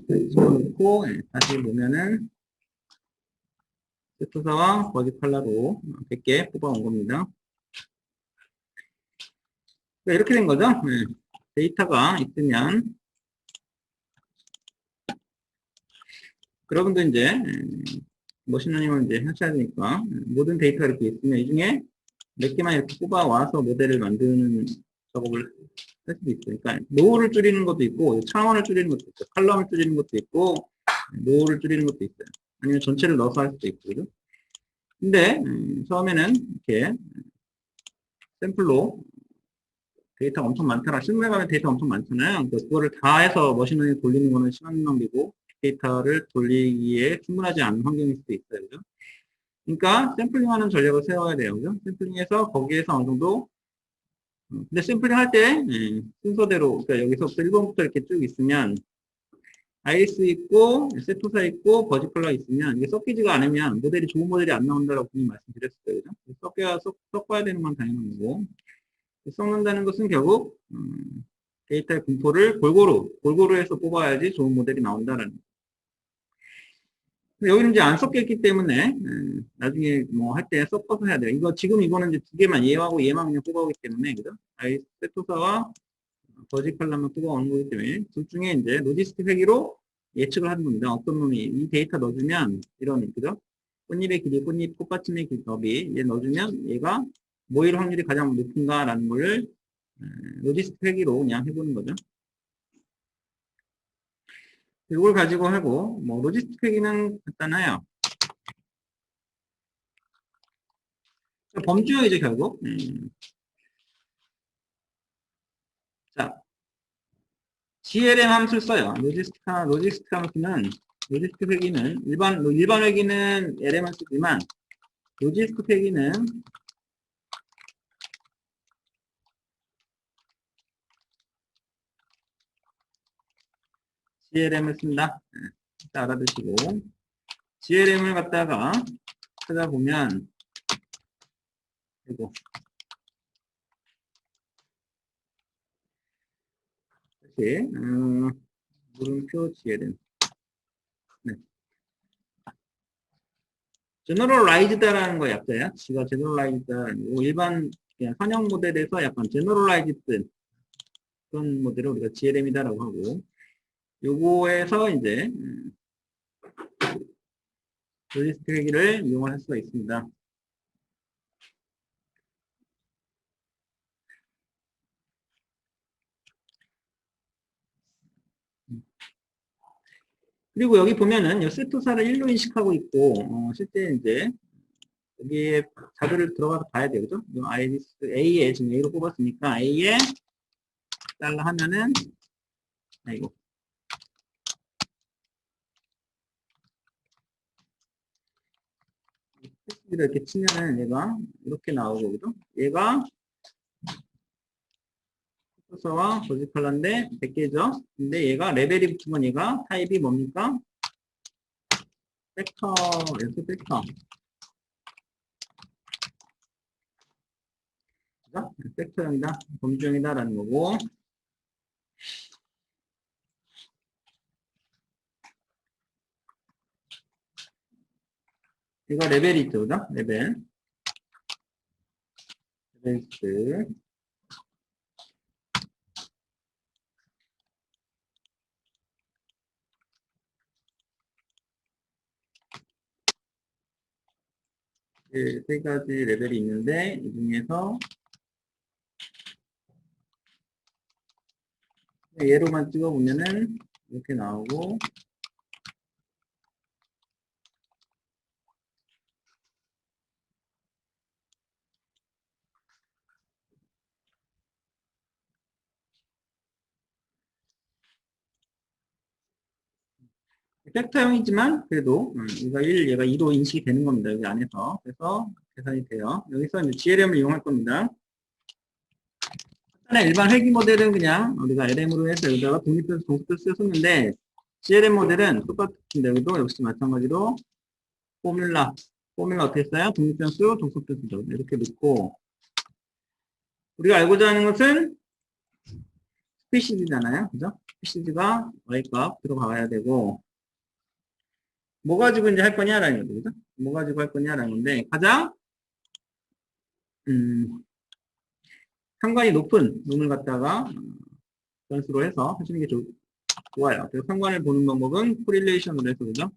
집어넣고 다시 보면은 세토사와 버지칼라로 100개 뽑아온 겁니다. 이렇게 된 거죠. 데이터가 있으면 여러분도 이제 머신러닝을 이제 하셔야 되니까 모든 데이터가 이렇게 있으면 이 중에 몇 개만 이렇게 뽑아와서 모델을 만드는 작업을 할 수도 있어요. 그러니까 로우를 줄이는 것도 있고 차원을 줄이는 것도 있고 칼럼을 줄이는 것도 있고 로우를 줄이는 것도 있어요. 아니면 전체를 넣어서 할 수도 있고 그죠? 근데 처음에는 이렇게 샘플로 데이터가 엄청 많더라. 실무에 가면 데이터 엄청 많잖아요. 그거를 다 해서 머신러닝 돌리는 거는 시간 낭비고 데이터를 돌리기에 충분하지 않은 환경일 수도 있어요. 그죠? 그러니까 샘플링하는 전략을 세워야 돼요. 그죠? 샘플링해서 거기에서 어느 정도 근데 샘플링 할 때, 순서대로, 그러니까 여기서부터 1번부터 이렇게 쭉 있으면, 아이리스 있고, 세토사 있고, 버지컬러 있으면, 이게 섞이지가 않으면, 모델이 좋은 모델이 안 나온다라고 분명히 말씀드렸을 거예요. 섞어야 되는 건 당연한 거고, 섞는다는 것은 결국, 데이터의 분포를 골고루 해서 뽑아야지 좋은 모델이 나온다라는 거예요. 여기는 이제 안 섞였기 때문에 나중에 뭐 할 때 섞어서 해야 돼요. 이거는 이제 두 개만 얘하고 얘만 그냥 뽑아오기 때문에 그죠? 아이 세토사와 버지컬러만 뽑아오는 거기 때문에 둘 중에 이제 로지스틱 회기로 예측을 하는 겁니다. 어떤 놈이 이 데이터 넣어주면 이런 그죠? 꽃잎의 길이, 꽃받침의 길이 얘 넣어주면 얘가 모일 확률이 가장 높은가라는 거를 로지스틱 회기로 그냥 해보는 거죠. 이걸 가지고 하고, 뭐, 로지스틱 회기는 간단해요. 범주형이죠, 결국. 자, GLM 함수를 써요. 로지스틱 함수는, 로지스틱 회기는, 일반 회기는 LM을 쓰지만, 로지스틱 회기는 GLM을 쓴다. 일단 알아두시고, GLM을 갖다가 찾아보면, 그리고, 다시, 물음표 GLM. 네. 제너럴라이즈드라는 거 약자야. 지가 제너럴라이즈드라는 거. 일반 그냥 선형 모델에서 약간 제너럴라이즈드 그런 모델을 우리가 GLM이다라고 하고, 요거에서 이제 로지스틱 회기를 이용할 수가 있습니다. 그리고 여기 보면은 이 세토사를 1로 인식하고 있고 실제 이제 여기에 자료를 들어가서 봐야 되죠. 아이리스 A에 지금 A로 뽑았으니까 A에 달러 하면은 아이고 패스를 이렇게 치면은 얘가 이렇게 나오고 그죠? 얘가 세토사와 버지컬러인데 100개죠. 근데 얘가 레벨이 붙으면 얘가 타입이 뭡니까? 팩터, 이렇게 팩터. 팩터형이다, 범주형이다라는 거고. 이거 레벨이 있죠, 그죠? 레벨. 레벨스. 세 가지 레벨이 있는데, 이 중에서 얘로만 찍어보면은 이렇게 나오고, 팩터형이지만 그래도 얘가 1, 얘가 2로 인식이 되는 겁니다. 여기 안에서. 그래서 계산이 돼요. 여기서 이제 GLM을 이용할 겁니다. 일반 회기 모델은 그냥 우리가 LM으로 해서 여기다가 독립해서 동습표를 썼는데 GLM 모델은 똑같은데 여기도 역시 마찬가지로 포뮬라 어떻게 써요? 독립변수, 동습변수죠. 이렇게 넣고 우리가 알고자 하는 것은 스피시즈잖아요. 그죠? 스피시즈가 Y값 들어가야 되고 뭐 가지고 이제 할 거냐라는 거죠. 그죠? 뭐 가지고 할 거냐라는 건데 가장 상관이 높은 놈을 갖다가 변수로 해서 하시는 게 좋아요. 그래서 상관을 보는 방법은 코릴레이션으로 해서 그죠?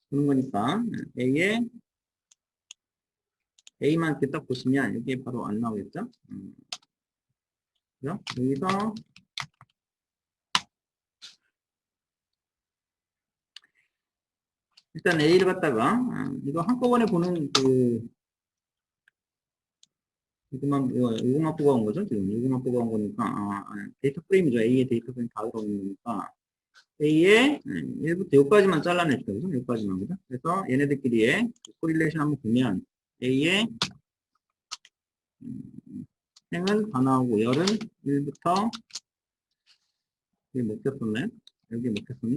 보는 거니까 A만 이렇게 딱 보시면 이게 바로 안 나오겠죠? 그죠? 여기서 일단 A를 갖다가 이거 한꺼번에 보는 이거만 뽑아온 거죠? 지금 이거만 뽑아온 거니까 데이터 프레임이죠. A의 데이터 프레임 다 들어있는 거니까 A의 1부터 여기까지만 잘라냈죠. 그죠? 여기까지만 그죠? 그래서 얘네들끼리의 코릴레이션 한번 보면 A의 행은 다 나오고 열은 1부터 여기 못 꼈었네. 여기 못 꼈었네.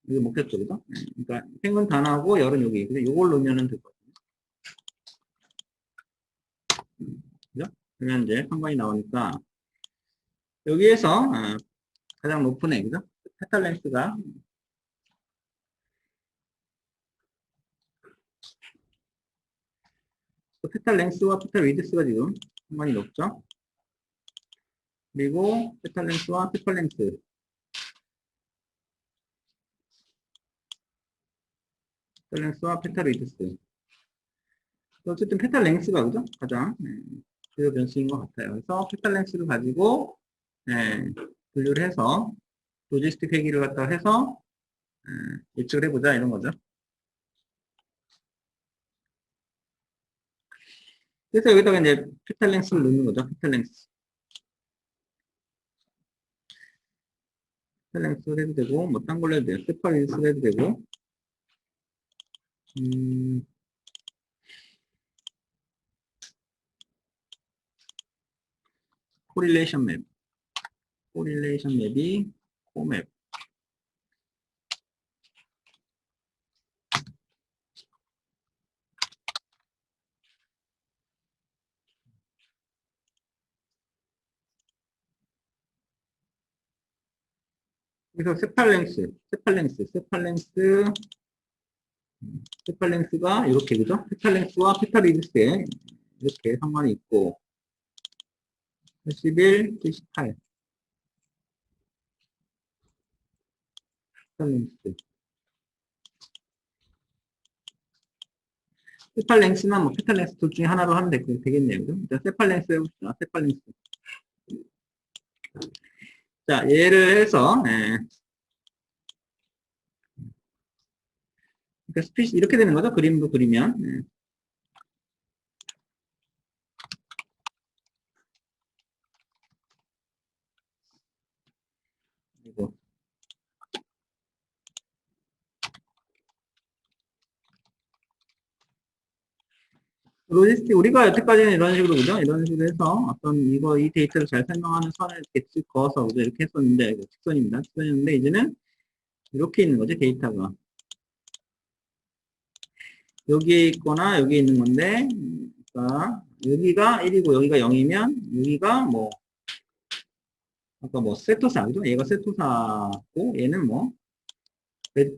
여기 못 꼈죠, 그죠? 그러니까 행은 다 나오고 열은 여기. 근데 요걸 넣으면 될 것 같아요. 그죠? 그러면 이제 상관이 나오니까 여기에서 가장 높은 애, 그죠? 페탈 랭스가 페탈 랭스와 페탈 위드스가 지금 상관이 높죠? 그리고 페탈 랭스와 페탈 랭스, 페탈 랭스와 페탈 위드스. 어쨌든 페탈 랭스가 그죠? 가장 주요 변수인 것 같아요. 그래서 페탈 랭스를 가지고 분류를 해서 로지스틱 회귀를 갖다 해서 예측을 해보자 이런 거죠. 그래서 여기다가 이제 페탈 랭스를 넣는 거죠. 페탈 랭스. 페탈 랭스를 해도 되고 뭐 딴 걸로 해도 돼요. 세파 랭스를 해도 되고 코릴레이션 맵. 코릴레이션 맵이 코맵. 그래서 세팔랭스, 세팔랭스, 세팔랭스, 세팔랭스가 이렇게 그죠? 세팔랭스와 페탈리드스에 이렇게 상관이 있고 81, 78 세팔랭스. 세팔랭스나 뭐 페탈랭스 둘 중에 하나로 하면 되겠네요. 그죠? 일단 세팔랭스 해봅시다. 세팔랭스. 자, 예를 해서 그러니까 스피시 이렇게 되는 거죠. 그림도 그리면 그리고 로지스틱 우리가 여태까지는 이런 식으로 그죠? 이런 식으로 해서 어떤 이 데이터를 잘 설명하는 선을 이렇게 쭉 그어서 그죠? 이렇게 했었는데 이거 직선입니다. 직선이었는데 이제는 이렇게 있는 거지 데이터가 여기에 있거나 여기에 있는 건데 그러니까 여기가 1이고 여기가 0이면 여기가 뭐 아까 뭐 세토사 그죠? 얘가 세토사고 얘는 뭐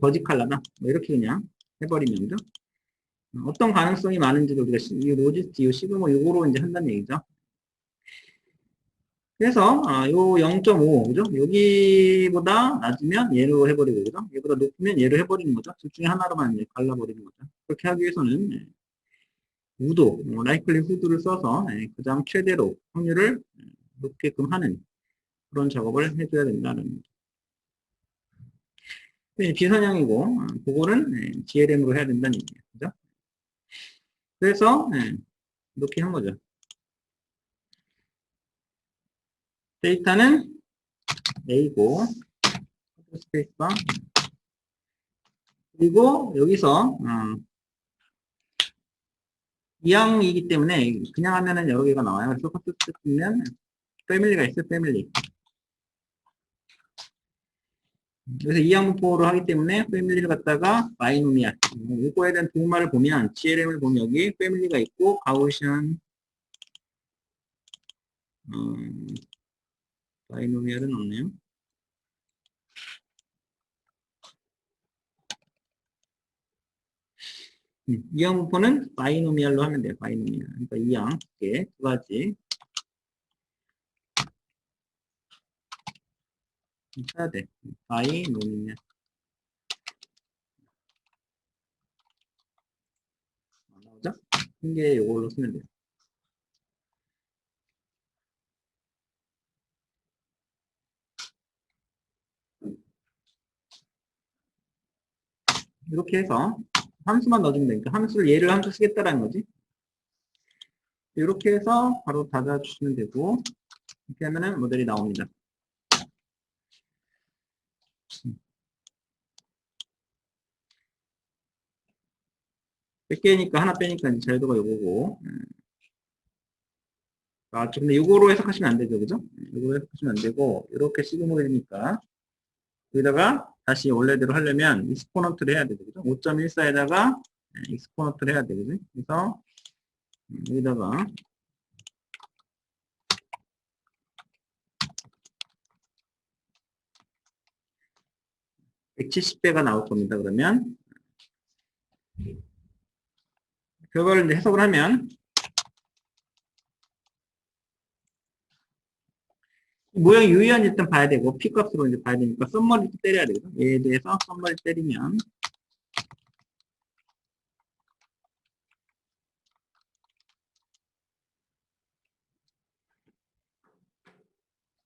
버지칼라다 뭐 이렇게 그냥 해버리면 그죠? 어떤 가능성이 많은지를 우리가 이 로지스틱 이 시그마 요거로 이제 한다는 얘기죠. 그래서 요 0.5 그죠? 여기보다 낮으면 얘로 해버리고 그죠? 얘보다 높으면 얘로 해버리는 거죠. 둘 중에 하나로만 이제 갈라버리는 거죠. 그렇게 하기 위해서는 우도, 라이클리 후드를 써서 가장 최대로 확률을 높게끔 하는 그런 작업을 해줘야 된다는 비선형이고 그거는 GLM으로 해야 된다는 얘기예요. 그죠? 그래서 이렇게 한 거죠. 데이터는 A고 스페이스바 그리고 여기서 이항이기 때문에 그냥 하면은 여러 개가 나와요. 그래서 커트 쓰면 패밀리가 있어요. 패밀리. 그래서 이항분포로 하기 때문에 패밀리를 갖다가 바이노미알 이거에 대한 도움말을 보면 GLM을 보면 여기 패밀리가 있고 가우시안 바이노미알은 없네요. 이항분포는 바이노미알로 하면 돼요. 바이노미알. 그러니까 이항 두 가지 해야 돼. 바이노미알. 나오죠? 이게 이걸로 쓰면 돼요. 이렇게 해서 함수만 넣어주면 되니까 함수를 얘를 함수 쓰겠다라는 거지. 이렇게 해서 바로 닫아주시면 되고 이렇게 하면은 모델이 나옵니다. 몇 개니까 하나 빼니까 자유도가 요거고 아, 근데 이거로 해석하시면 안 되죠, 그죠? 이거로 해석하시면 안 되고, 이렇게 시그모가 되니까, 여기다가 다시 원래대로 하려면 익스포넌트를 해야 되죠, 그죠? 5.14에다가 익스포넌트를 해야 되거든요. 그래서 여기다가 170배가 나올 겁니다. 그러면 결과를 이제 해석을 하면 모양이 유의한지 일단 봐야 되고 P 값으로 이제 봐야 되니까 썸머리도 때려야 되거든. 얘에 대해서 썸머리 때리면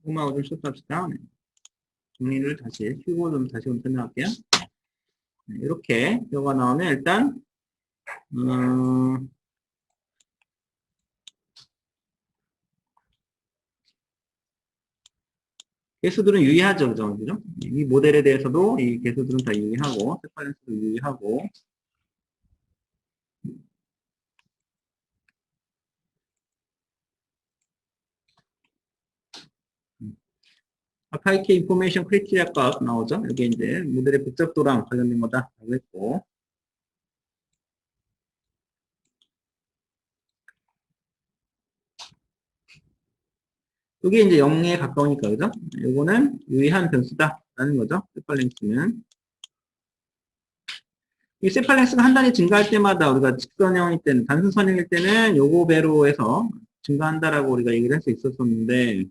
음악을 좀 쇼트합시다. 정리를 다시 휴고 좀 다시 좀 설명할게요. 이렇게 결과 나오면 일단 개수들은 유의하죠, 그죠? 그죠? 이 모델에 대해서도 이 개수들은 다 유의하고 세퍼런스도 유의하고 아파이케 인포메이션 크리티리아 값 나오죠? 여기 이제 모델의 복잡도랑 관련된 거다 라고 했고 이게 이제 0에 가까우니까 그죠? 요거는 유의한 변수다 라는 거죠. 세팔랭스는 이 세팔랭스가 한 단위 증가할 때마다 우리가 직선형일 때는 단순선형일 때는 요거 배로 해서 증가한다라고 우리가 얘기를 할 수 있었었는데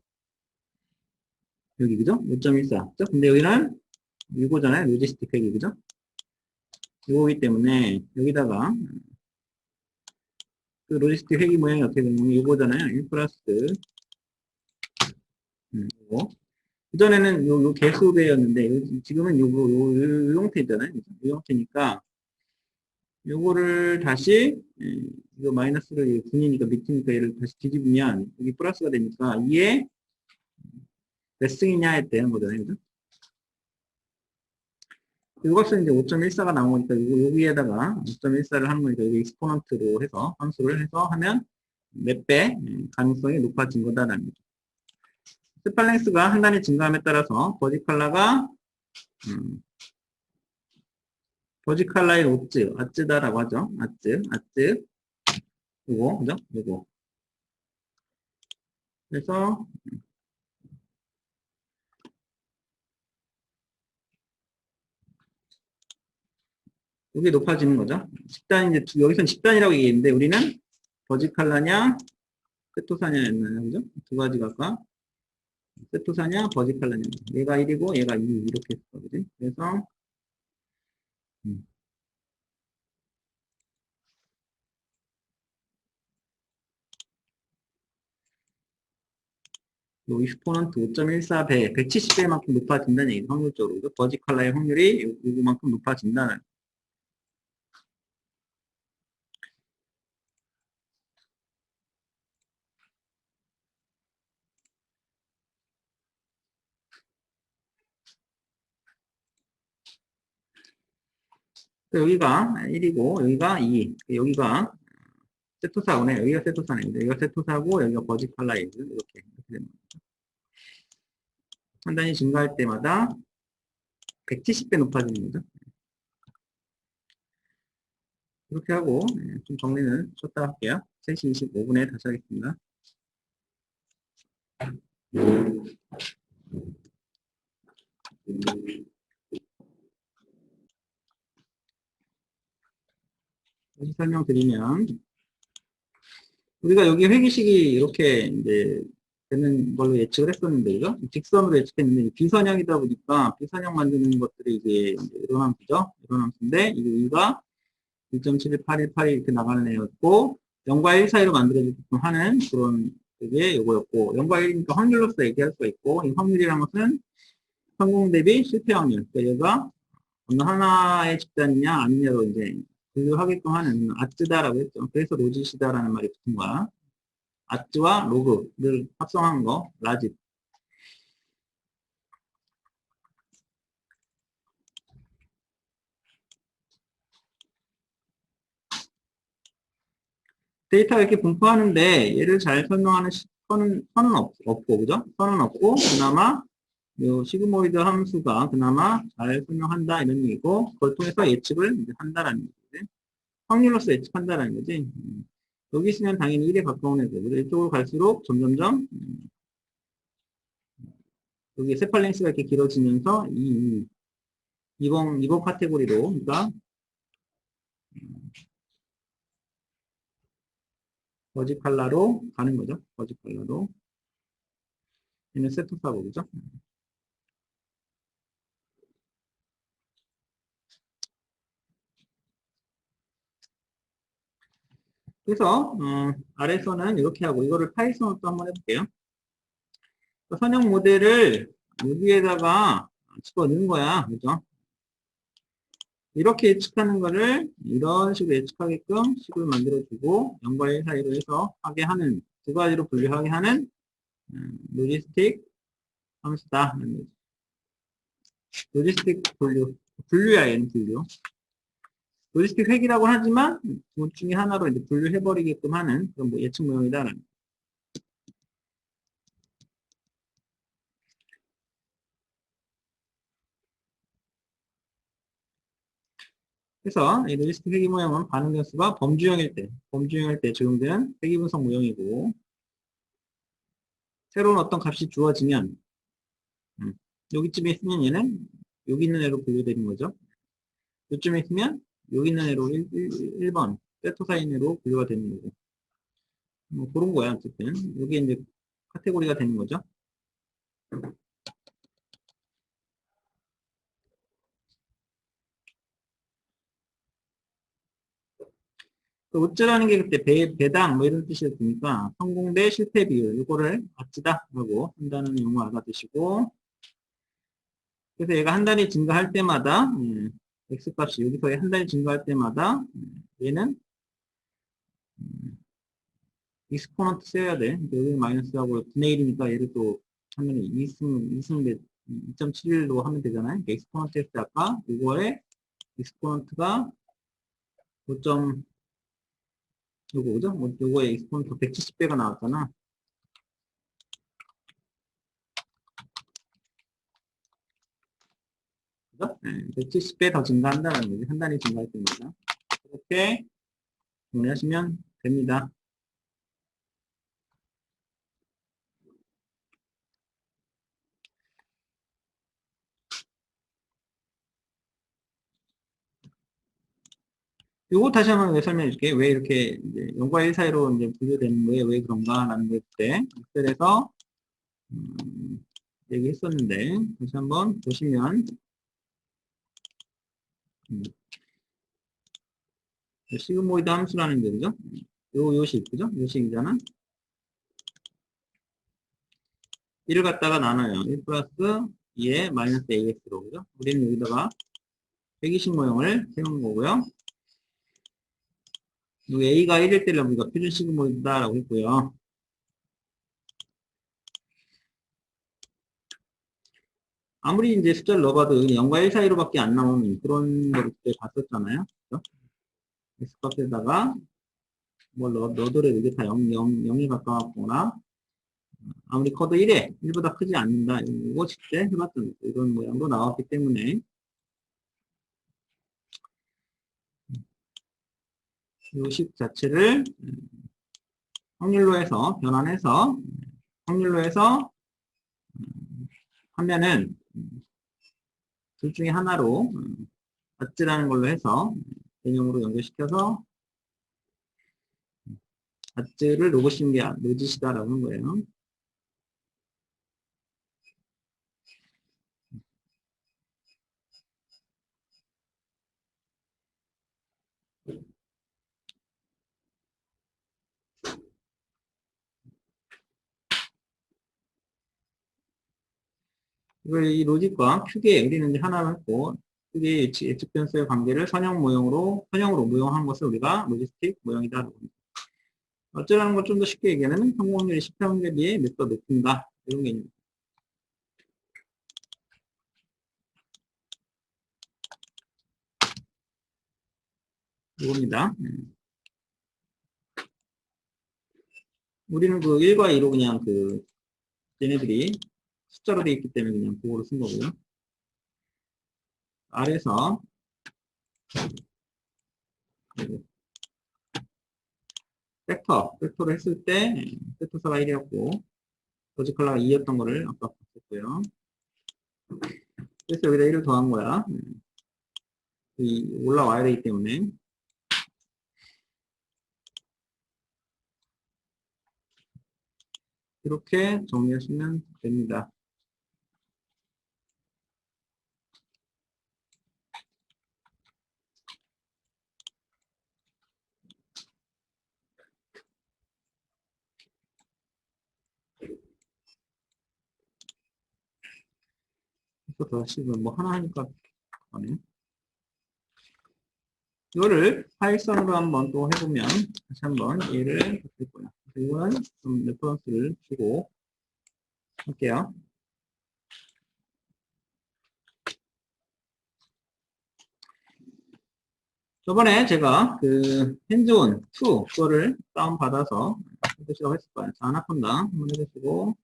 여기 그죠? 5.14 그죠? 근데 여기는 이거잖아요. 로지스틱 회계 그죠? 이거기 때문에 여기다가 그 로지스틱 회계 모양이 어떻게 되냐면 이거잖아요. 1 플러스 이거 그전에는 요 개수배였는데 지금은 요 형태잖아요. 이 형태니까 요거를 다시 이거 마이너스를 분이니까 밑이니까 얘를 다시 뒤집으면 여기 플러스가 되니까 이게 몇 승이냐에 대한 거잖아요. 그죠? 요 값은 이제 5.14가 나온 거니까 여기에다가 5.14를 하는 거니까 여기 익스포넌트로 해서 함수를 해서 하면 몇 배 가능성이 높아진 거다라는 거죠. 스팔랭스가 한 단위 증가함에 따라서 버지칼라가 버지칼라의 오츠, 아츠다라고 하죠. 아츠, 요거, 그죠? 요거. 그래서 이게 높아지는 거죠. 집단 이제 여기서는 집단이라고 얘기했는데 우리는 버지칼라냐 세토사냐였나요, 그죠? 두 가지가 아까 세토사냐 버지칼라냐. 얘가 1이고 얘가 2 이렇게 했어, 그지? 그래서 음. 요 익스포넌트 5.14배, 170배만큼 높아진다는 얘기 확률적으로. 그죠? 버지칼라의 확률이 요거만큼 높아진다는. 여기가 1이고 여기가 2. 여기가 세토사고네. 여기가 세토사네. 여기가 세토사고 여기가 버지칼라이즈. 이렇게 되는 거죠. 한 단위 증가할 때마다 170배 높아지는 거죠. 이렇게 하고 좀 정리는 쳤다 할게요. 3시 25분에 다시 하겠습니다. 다시 설명드리면 우리가 여기 회기식이 이렇게 이제 되는 걸로 예측을 했었는데 요 직선으로 예측했는데 비선형이다 보니까 비선형 만드는 것들이 이게 일어남수죠. 일어남수인데 이가 1.71818 이렇게 나가는 애였고 0과 1 사이로 만들어지게끔 하는 그런 게 요거였고 0과 1이니까 확률로서 얘기할 수가 있고 이 확률이란 것은 성공 대비 실패 확률. 그러니까 얘가 어느 하나의 집단이냐 아니냐로 이제 분류하게끔 하는 아츠다라고 했죠. 그래서 로지시다라는 말이 붙은 거야. 아츠와 로그를 합성한 거, 라지. 데이터가 이렇게 분포하는데 얘를 잘 설명하는 선은 없고, 그죠? 선은 없고, 그나마, 요 시그모이드 함수가 그나마 잘 설명한다, 이런 얘기고, 그걸 통해서 예측을 이제 한다라는 얘기지. 확률로서 예측한다라는 거지. 여기 있으면 당연히 1에 가까운 애들. 그래서 이쪽으로 갈수록 점점점, 여기 세팔랭스가 이렇게 길어지면서, 이번 카테고리로, 그러니까, 버지 칼라로 가는 거죠. 버지 칼라로. 얘는 세트 사법이죠. 그래서 아래서는 이렇게 하고 이거를 파이썬으로 또 한번 해볼게요. 선형 모델을 여기에다가 집어넣는 거야. 그죠? 이렇게 예측하는 거를 이런 식으로 예측하게끔 식을 만들어주고 0과 1 사이로 해서 하게 하는 두 가지로 분류하게 하는 로지스틱 함수다. 로지스틱 분류야 얘는 분류. 로지스틱 획이라고 하지만 그 중에 하나로 이제 분류해버리게끔 하는 그런 뭐 예측 모형이다라는. 그래서 이 로지스틱 회귀 모형은 반응 변수가 범주형일 때 적용되는 회귀 분석 모형이고, 새로운 어떤 값이 주어지면, 여기쯤에 있으면 얘는 여기 있는 애로 분류되는 거죠. 요쯤에 있으면 여기 있는 애로 1번 세터 사인 애로 분류가 되는 거고, 뭐 그런 거야. 어쨌든 여기 이제 카테고리가 되는 거죠. 어쩌라는 게 그때 배당 뭐 이런 뜻이었으니까 성공 대 실패 비율 이거를 같이다 하고 한다는 용어 알아두시고, 그래서 얘가 한 단위 증가할 때마다 x값이 여기서 한 단위 증가할 때마다 얘는 익스포넌트 써야 돼. 여기 마이너스하고 분의 1이니까 얘를 또 하면 2승 2.71로 하면 되잖아요. 익스포넌트 했을 때 아까 이거에 익스포넌트가 5점 요거 그죠? 요거에 익스포넌트 170배가 나왔잖아. 그죠? 170배 더 증가한다는 거지. 한 단위 증가할 때마다. 이렇게 정리하시면 됩니다. 요거 다시 한번 설명해 줄게. 왜 이렇게 이제 0과 1 사이로 이제 분류되는 거에 왜 그런가 라는 걸 때, 엑셀에서, 얘기했었는데, 다시 한번 보시면, 시그모이드 함수라는 게, 그죠? 요식, 그죠? 요식이잖아? 1을 갖다가 나눠요. 1 플러스 2의 마이너스 AX로, 그죠? 우리는 여기다가 회기식 모형을 세운 거고요. 여기 A가 1일 때를 우리가 표준 시그모이드다라고 했고요. 아무리 이제 숫자를 넣어봐도 여기 0과 1 사이로밖에 안 나오는 그런 걸 그때 봤었잖아요. 그죠? X값에다가 뭘 넣어도 이게 다 0에 가까웠거나, 아무리 커도 1에 1보다 크지 않는다. 이거 직접 해봤던 이런 모양도 나왔기 때문에 이 식 자체를 확률로 해서 변환해서 확률로 해서 하면은 둘 중에 하나로 아츠라는 걸로 해서 개념으로 연결시켜서 아츠를 로짓이다라고 하는 거예요. 이걸 이 로직과 큐게 우리는 이제 하나로 했고, 큐게 예측 변수의 관계를 선형으로 모형한 것을 우리가 로지스틱 모형이다. 어쩌라는 걸 좀 더 쉽게 얘기하면 성공률이 10회 확률에 몇 더 높은가 이런 개념. 이겁니다. 우리는 그 1과 2로 그냥 얘네들이 숫자로 되어 있기 때문에 그냥 그거로 쓴 거고요. 아래서 벡터를 했을 때 벡터사가 1이었고 로지컬러가 2였던 거를 아까 봤었고요. 그래서 여기다 1을 더한 거야. 올라와야 되기 때문에. 이렇게 정리하시면 됩니다. 그래서 다시 뭐 하나 하니까 가네. 이거를 파이썬으로 한번 또 해보면 다시 한번 얘를 바꿀 거예요. 이거는 좀 레퍼런스를 주고 할게요. 저번에 제가 핸즈온 2 그거를 다운받아서 해주시라고 했을 거예요. 자, 아나콘다 한번 해주시고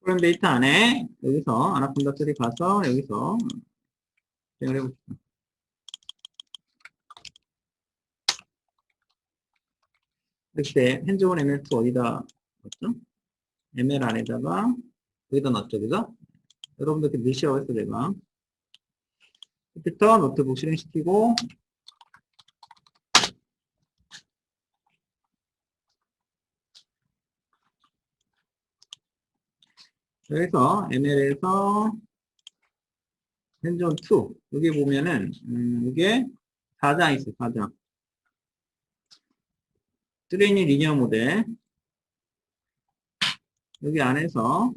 프로그램 데이터 안에 여기서 아나콘다 3 가서 여기서 실행을 해봅시다. 이때 핸즈온 ML2 어디다 넣었죠? ML 안에다가 여기다 넣었죠, 그죠? 여러분들 이렇게 넣으시라고 했어, 제가. 컴퓨터 노트북 실행시키고 여기서 ML에서 핸즈온 2 여기 보면은 이게 4장 있어요. 4장 트레이닝 리니어 모델 여기 안에서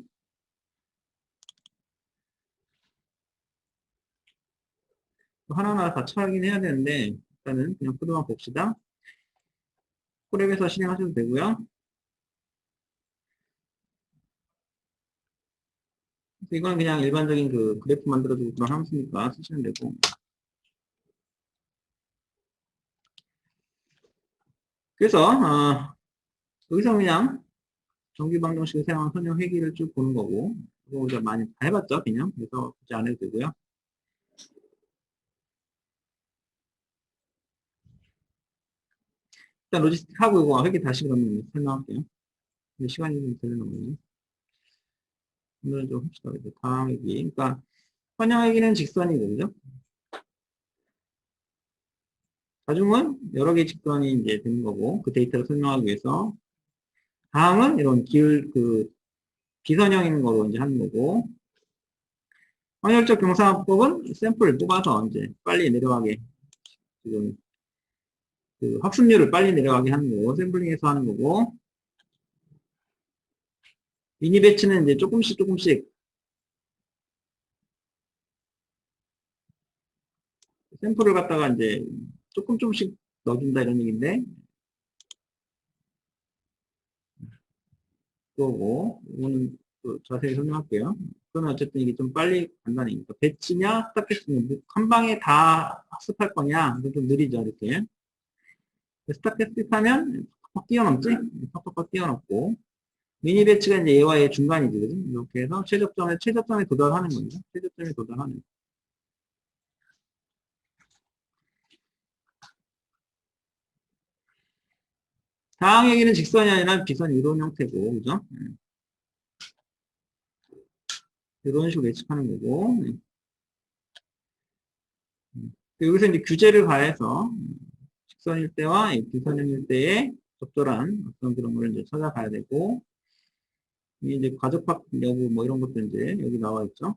하나하나 다 처리하긴 해야 되는데 일단은 그냥 코드만 봅시다. 코랩에서 실행하셔도 되고요. 이건 그냥 일반적인 그래프 만들어주고 그런 함수니까 쓰시면 되고 그래서 여기서 그냥 정규방정식을 사용한 선형 회기를 쭉 보는 거고 이거 우리가 많이 다 해봤죠 그냥 그래서 굳이 안 해도 되고요. 일단 로지스틱 하고 이거 회기 다시 그러면 설명할게요. 시간이 좀 되는 거예요. 오늘 좀 합시다. 다음 회기 그러니까 선형 회기는 직선이고 그죠? 가중은 여러 개의 직선이 이제 되는 거고 그 데이터를 설명하기 위해서 다음은 이런 비선형인 거로 이제 하는 거고 확률적 경사법은 샘플을 뽑아서 이제 빨리 내려가게 지금 학습률을 빨리 내려가게 하는 거고 샘플링해서 하는 거고 미니 배치는 이제 조금씩 샘플을 갖다가 이제 조금씩 넣어준다 이런 얘기인데 그거고 이거는 또 자세히 설명할게요. 그러면 어쨌든 이게 좀 빨리 간다는 얘기니까 배치냐 스타캐스트냐 한 방에 다 학습할 거냐 이게 좀 느리죠 이렇게 스타캐스트 하면 팍팍 뛰어넘지 팍팍 뛰어넘고 미니 배치가 이제 얘와 얘 중간이지 그죠? 이렇게 해서 최저점에 도달하는 거죠. 최저점에 도달하는 거. 다항 얘기는 직선이 아니라 비선 이론 형태고 그죠? 이런 식으로 예측하는 거고 여기서 이제 규제를 가해서 직선일 때와 비선형일 때의 적절한 어떤 그런 걸 이제 찾아가야 되고 이제 과적합 여부 뭐 이런 것도 이제 여기 나와 있죠.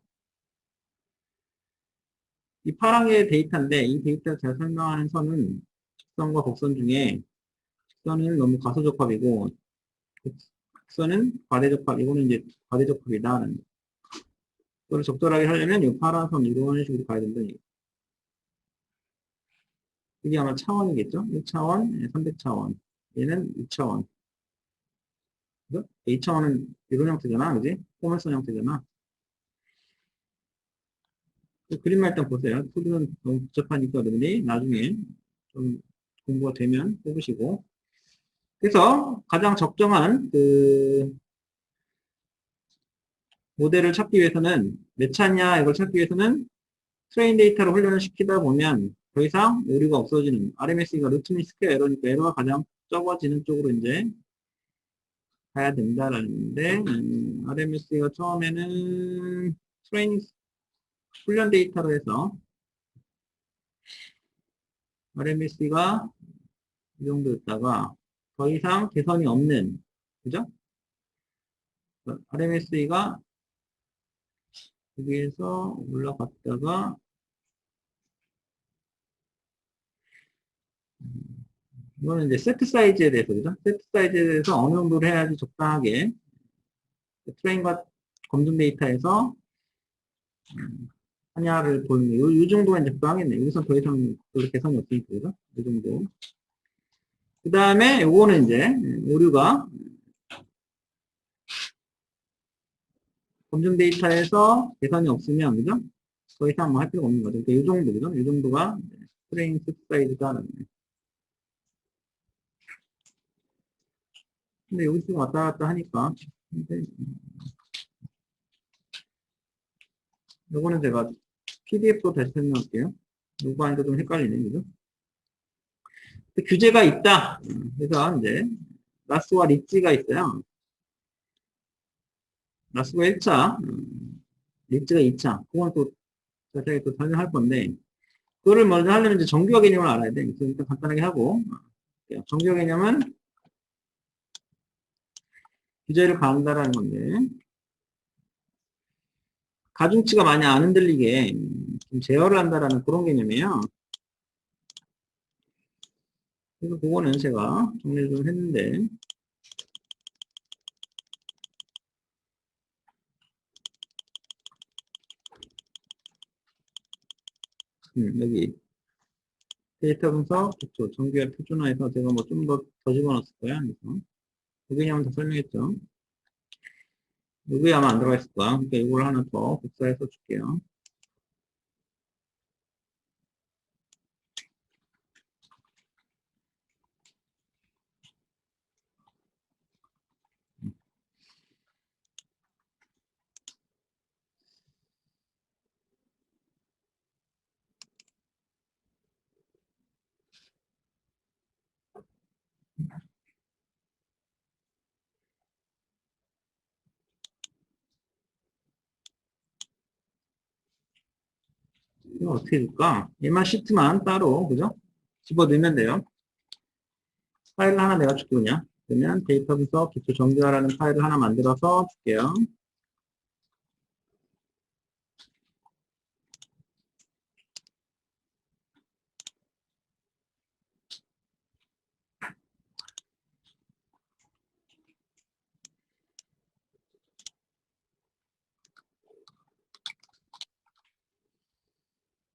이 파란 게 데이터인데 이 데이터를 제가 설명하는 선은 직선과 곡선 중에 직선은 너무 가소적합이고 곡선은 과대적합 이거는 이제 과대적합이다. 그걸 적절하게 하려면 이 파란 선 이런 식으로 가야 된다는 얘기. 이게 아마 차원이겠죠? 1차원, 300차원. 얘는 2차원. 그죠? A차원은 이런 형태잖아, 그지? 포물선 형태잖아. 그림만 일단 보세요. 풀은 너무 복잡하니까 여러분이 나중에 좀 공부가 되면 해보시고. 그래서 가장 적정한 그 모델을 찾기 위해서는 몇 차냐 이걸 찾기 위해서는 트레인 데이터를 훈련을 시키다 보면 더 이상 오류가 없어지는 RMS가 루트민 스퀘어 에러니까 에러가 가장 적어지는 쪽으로 이제 가야 된다라는데 RMS가 처음에는 트레이닝 훈련 데이터로 해서 RMS가 이 정도였다가 더 이상 개선이 없는 그죠? RMS가 여기에서 올라갔다가 이거는 이제 세트 사이즈에 대해서 그죠? 세트 사이즈에 대해서 어느 정도를 해야지 적당하게 트레인과 검증 데이터에서 하냐를 보는 이 정도가 이제 적당하겠네. 여기서 더 이상 별로 개선이 없으니까 그죠? 이 정도. 그 다음에 요거는 이제 오류가 검증 데이터에서 개선이 없으면 그죠? 더 이상 뭐 할 필요가 없는 거죠. 그러니까 이 정도 그죠? 이 정도가 트레인 세트 사이즈가. 근데 여기서 왔다 갔다 하니까 근데 요거는 제가 PDF로 다시 설명할게요. 요거 하니까 좀 헷갈리네, 그죠? 규제가 있다. 그래서 이제 라스와 리치가 있어요. 라스가 1차, 리치가 2차. 그건 또 자세히 또 설명할 건데 그거를 먼저 하려면 이제 정규화 개념을 알아야 돼. 그래서 일단 간단하게 하고 정규화 개념은 규제를 가한다라는 건데 가중치가 많이 안 흔들리게 좀 제어를 한다라는 그런 개념이에요. 그래서 그거는 제가 정리를 좀 했는데 여기 데이터 분석, 그쵸. 정규화 표준화해서 제가 뭐 좀 더 집어넣었을 거야. 그래서 이 개념은 다 설명했죠. 여기 아마 안 들어가 있을 거야. 그러니까 이걸 하나 더 복사해서 줄게요. 이거 어떻게 줄까? 얘만 시트만 따로, 그죠? 집어넣으면 돼요. 파일을 하나 내가 줄게, 그냥. 그러면 데이터 분석 기초 정규화라는 파일을 하나 만들어서 줄게요.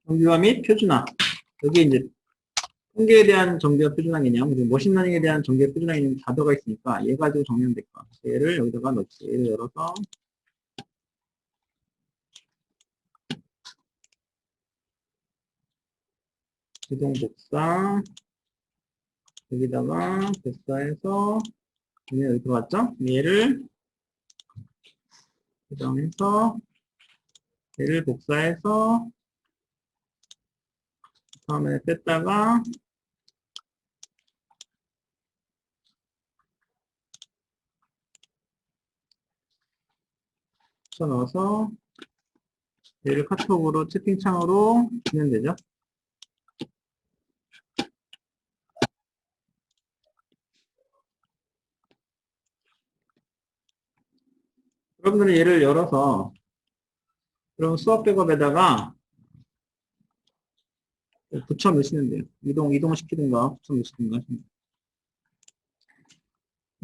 정규화 및 표준화. 여기 이제 통계에 대한 정규화 표준화 개념, 그리고 머신러닝에 대한 정규화 표준화 개념이 다 들어가 있으니까 얘 가지고 정리하면 될 거야. 얘를 여기다가 넣지. 얘를 열어서自동 복사 여기다가 복사해서 여기 들어갔죠? 얘를 고정해서 얘를 복사해서 다음에 뺐다가 붙여넣어서 얘를 카톡으로 채팅창으로 주면 되죠. 여러분들은 얘를 열어서 그럼 수업 백업에다가 붙여 넣으시면 돼요. 이동시키든가 붙여 넣으시든가.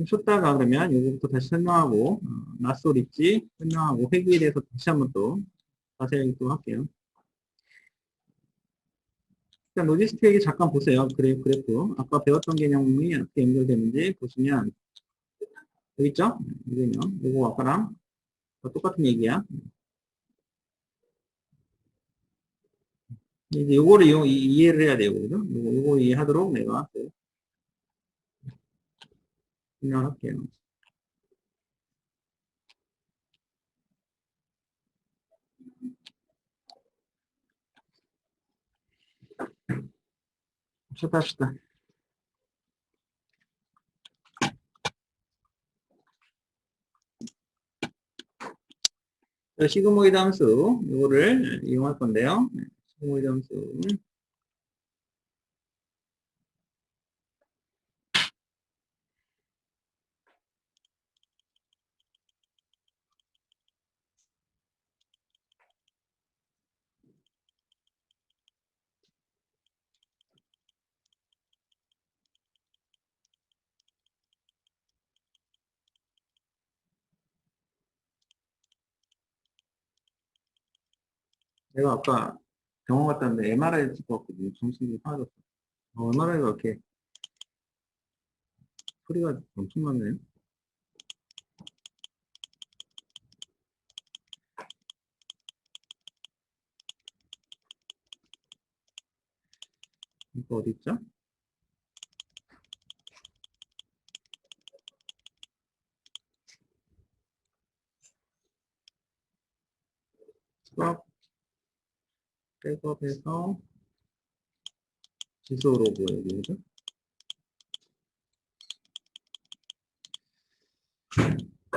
줬다가 그러면 여기부터 다시 설명하고 낯설 있지 설명하고 회귀에 대해서 다시 한번 또 자세히 또 할게요. 일단 로지스틱 잠깐 보세요. 그래프. 아까 배웠던 개념이 어떻게 연결되는지 보시면, 여기 있죠? 여기는, 요거 아까랑 똑같은 얘기야. 이제 요거를 이해를 해야 돼요. 그죠? 요거 이해하도록 내가 설명할게요. 시작합시다. 시그모이드 함수, 이거를 이용할 건데요. 시그모이드 함수. 내가 아까 병원 갔다 왔는데 MRI 찍고 왔거든요. 정신이 하나도 없어. MRI가 이렇게 소리가 엄청 나네요. 이거 어디 있죠? 수업 백업해서 지수로 보여요. 그죠?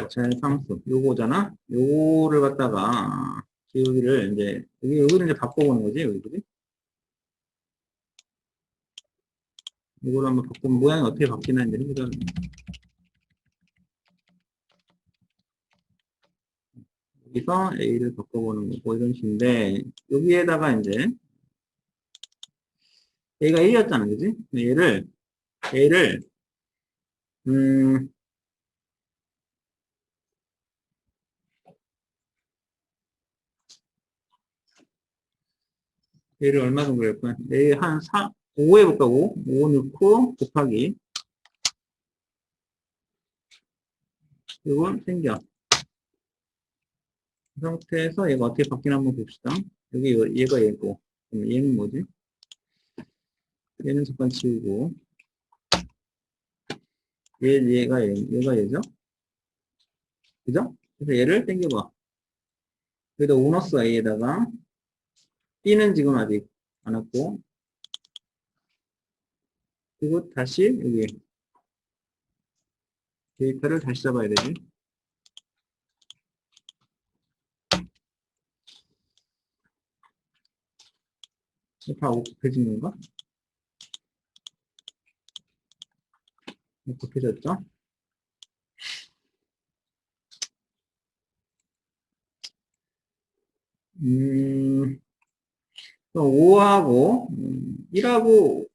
제상수 요거잖아. 요거를 갖다가 기울기를 이제 여기를 이제 바꿔보는 거지, 여기들이. 이걸 한번 바꾸면 모양이 어떻게 바뀌나 이제 해보자. 여기서 A를 바꿔보는 거고 이런 식인데 여기에다가 이제 A가 A였잖아, 그지? 얘를 음 얘를 얼마 정도 할까요? A 한 5 해볼까? 5 넣고 곱하기 이건 생겨. 이 상태에서 얘가 어떻게 바뀌나 한번 봅시다. 여기 얘가 얘고 그럼 얘는 뭐지? 얘는 잠깐 지우고 얘가 얘죠? 그죠? 그래서 얘를 당겨봐. 여기다 5 넣었어, A에다가. B는 지금 아직 안 왔고. 그리고 다시 여기 데이터를 다시 잡아야 되지. 다 곱해진 건가? 곱해졌죠? 5하고 1하고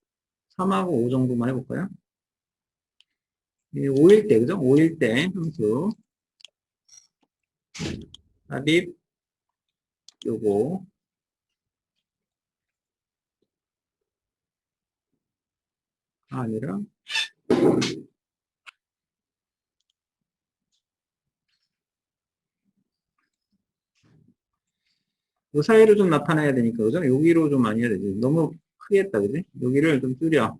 3하고 5 정도만 해볼까요? 5일 때, 그죠? 5일 때 함수 삽입 요거 아니라 요 사이를 좀 나타내야 되니까, 그죠? 여기로 좀 많이 해야 되지. 너무 크게 했다, 그지? 여기를 좀 줄여.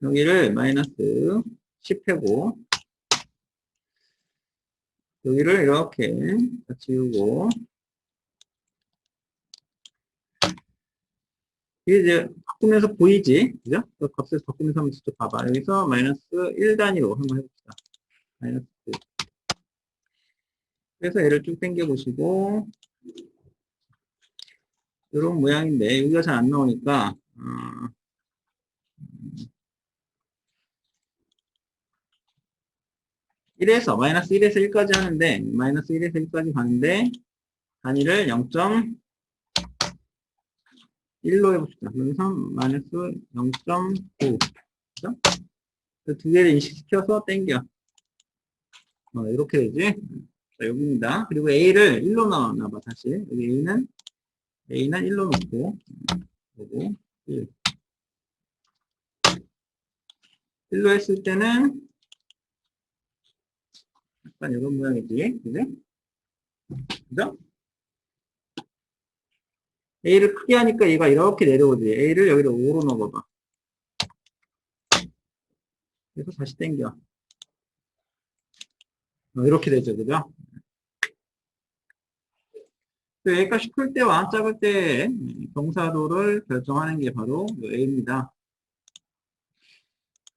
여기를 마이너스 10 해고, 여기를 이렇게 지우고, 이게 이제 바꾸면서 보이지? 그죠? 그 값을 바꾸면서 한번 직접 봐봐. 여기서 마이너스 1 단위로 한번 해봅시다. 마이너스 9. 그래서 얘를 쭉 당겨 보시고, 이런 모양인데, 여기가 잘 안 나오니까, 1에서, 마이너스 1에서 1까지 하는데, 마이너스 1에서 1까지 가는데, 단위를 0.1로 해봅시다. 그래서 마이너스 0.9. 그죠? 두 개를 인식시켜서 땡겨. 이렇게 되지? 자, 여기입니다. 그리고 A를 1로 넣어놔봐, 다시. 여기 A는 A는 1로 놓고, 그리고 1. 1로 했을 때는, 약간 이런 모양이지. 그지? 그죠? A를 크게 하니까 얘가 이렇게 내려오지. A를 여기다 5로 넣어봐봐. 그래서 다시 당겨. 이렇게 되죠. 그죠? 여기까지 클 때와 작을 때 경사도를 결정하는 게 바로 A입니다.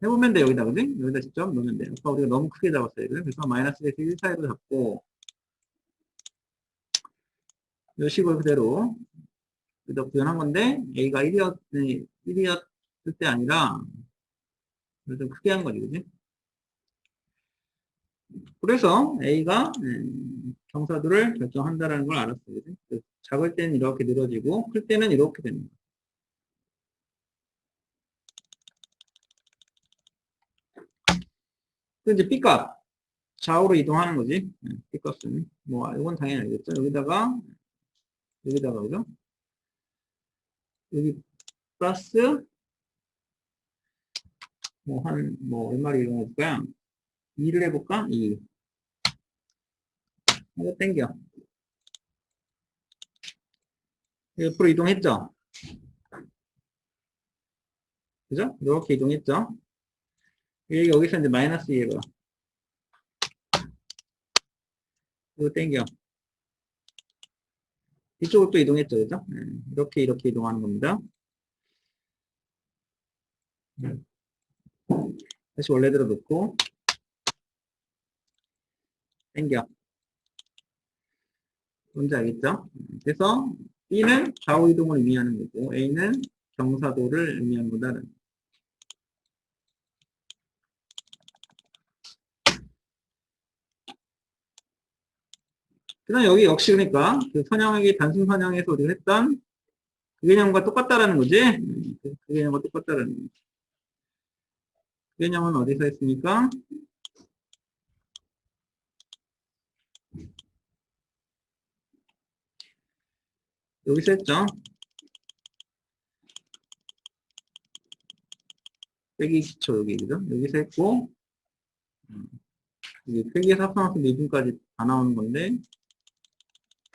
해보면 돼, 여기다, 그지? 여기다 직접 넣으면 돼. 아까 우리가 너무 크게 잡았어요. 그래서 마이너스에서 1 사이로 잡고, 이 식을 그대로, 그대로 구현한 건데, A가 1이었을 때 아니라, 좀 크게 한 거지, 그지? 그래서 A가 경사도를 결정한다는 걸 알았어요. 그지? 작을 때는 이렇게 늘어지고, 클 때는 이렇게 됩니다. 그 이제 B값. 좌우로 이동하는 거지. B값은. 뭐, 이건 당연히 알겠죠? 여기다가, 그죠? 여기 플러스, 얼마를 이용해볼까요? 2를 해볼까? 2. 이거 땡겨. 옆으로 이동했죠? 그죠? 이렇게 이동했죠? 여기서 이제 마이너스 2 해봐. 이거 땡겨. 이쪽으로 또 이동했죠? 그죠? 이렇게 이동하는 겁니다. 다시 원래대로 놓고, 땡겨. 뭔지 알겠죠? 그래서 B는 좌우 이동을 의미하는 거고, A는 경사도를 의미하는 거다. 그 다음 여기 역시 그러니까 그 선형에게 단순 선형에서 우리가 했던 그 개념과 똑같다라는 거지. 그 개념과 똑같다라는 거지. 그 개념은 어디서 했습니까? 여기서 했죠. 빼기 기초 여기 그죠? 여기서 했고 여기 빼기에서 합성해서 미분까지 다 나오는 건데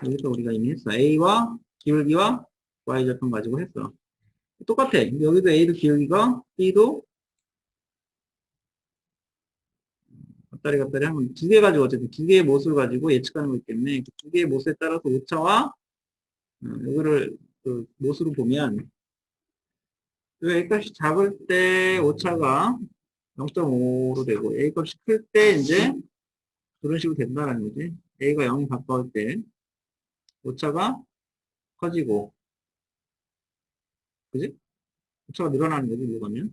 여기서 우리가 이미 했어. A와 기울기와 Y절편 가지고 했어. 똑같아. 여기도 A도 기울기가 B도 갔다리 하면 두 개 가지고 어쨌든 두 개의 못을 가지고 예측하는 거기 때문에 그 두 개의 못에 따라서 오차와 이거를 그 못으로 보면 A값이 작을 때 오차가 0.5로 되고 A값이 클 때 이제 그런 식으로 된다는 거지. A가 0이 가까울 때 오차가 커지고 그지? 오차가 늘어나는 거지 이거는.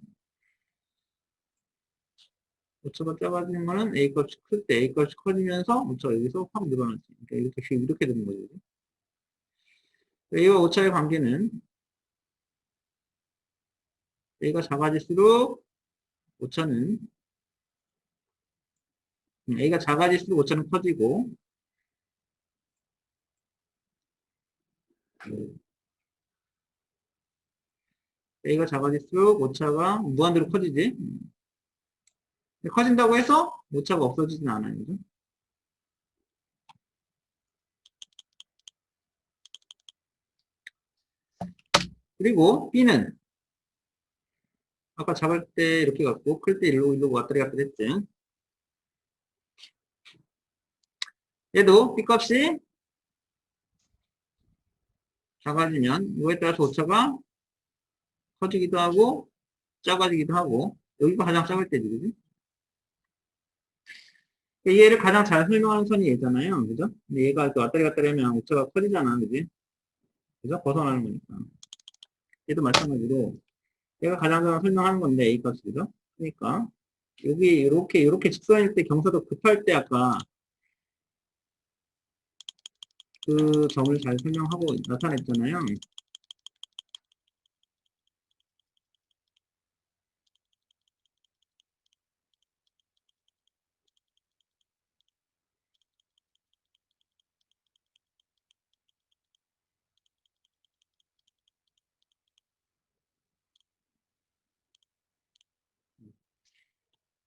오차가 작아지는 거는 A값이 클 때 A값이 커지면서 오차가 여기서 확 늘어나지. 그러니까 이렇게 되는 거지. A와 오차의 관계는 A가 작아질수록 오차는 A가 작아질수록 오차는 커지고 A가 작아질수록 오차가 무한대로 커지지. 커진다고 해서 오차가 없어지진 않아요. 그죠? 그리고 B는 아까 작을 때 이렇게 갔고 클 때 일로 왔다리 갔다리 했지. 얘도 B값이 작아지면 이거에 따라서 오차가 커지기도 하고 작아지기도 하고 여기가 가장 작을 때지. 그지? 얘를 가장 잘 설명하는 선이 얘잖아요. 그죠? 근데 얘가 또 왔다리 갔다리 하면 오차가 커지잖아. 그지? 그죠? 벗어나는 거니까. 얘도 마찬가지로 얘가 가장 잘 설명하는 건데 A 값이 그죠? 그러니까 여기 이렇게 직선일 때 경사도 급할 때 아까 그 점을 잘 설명하고 나타냈잖아요.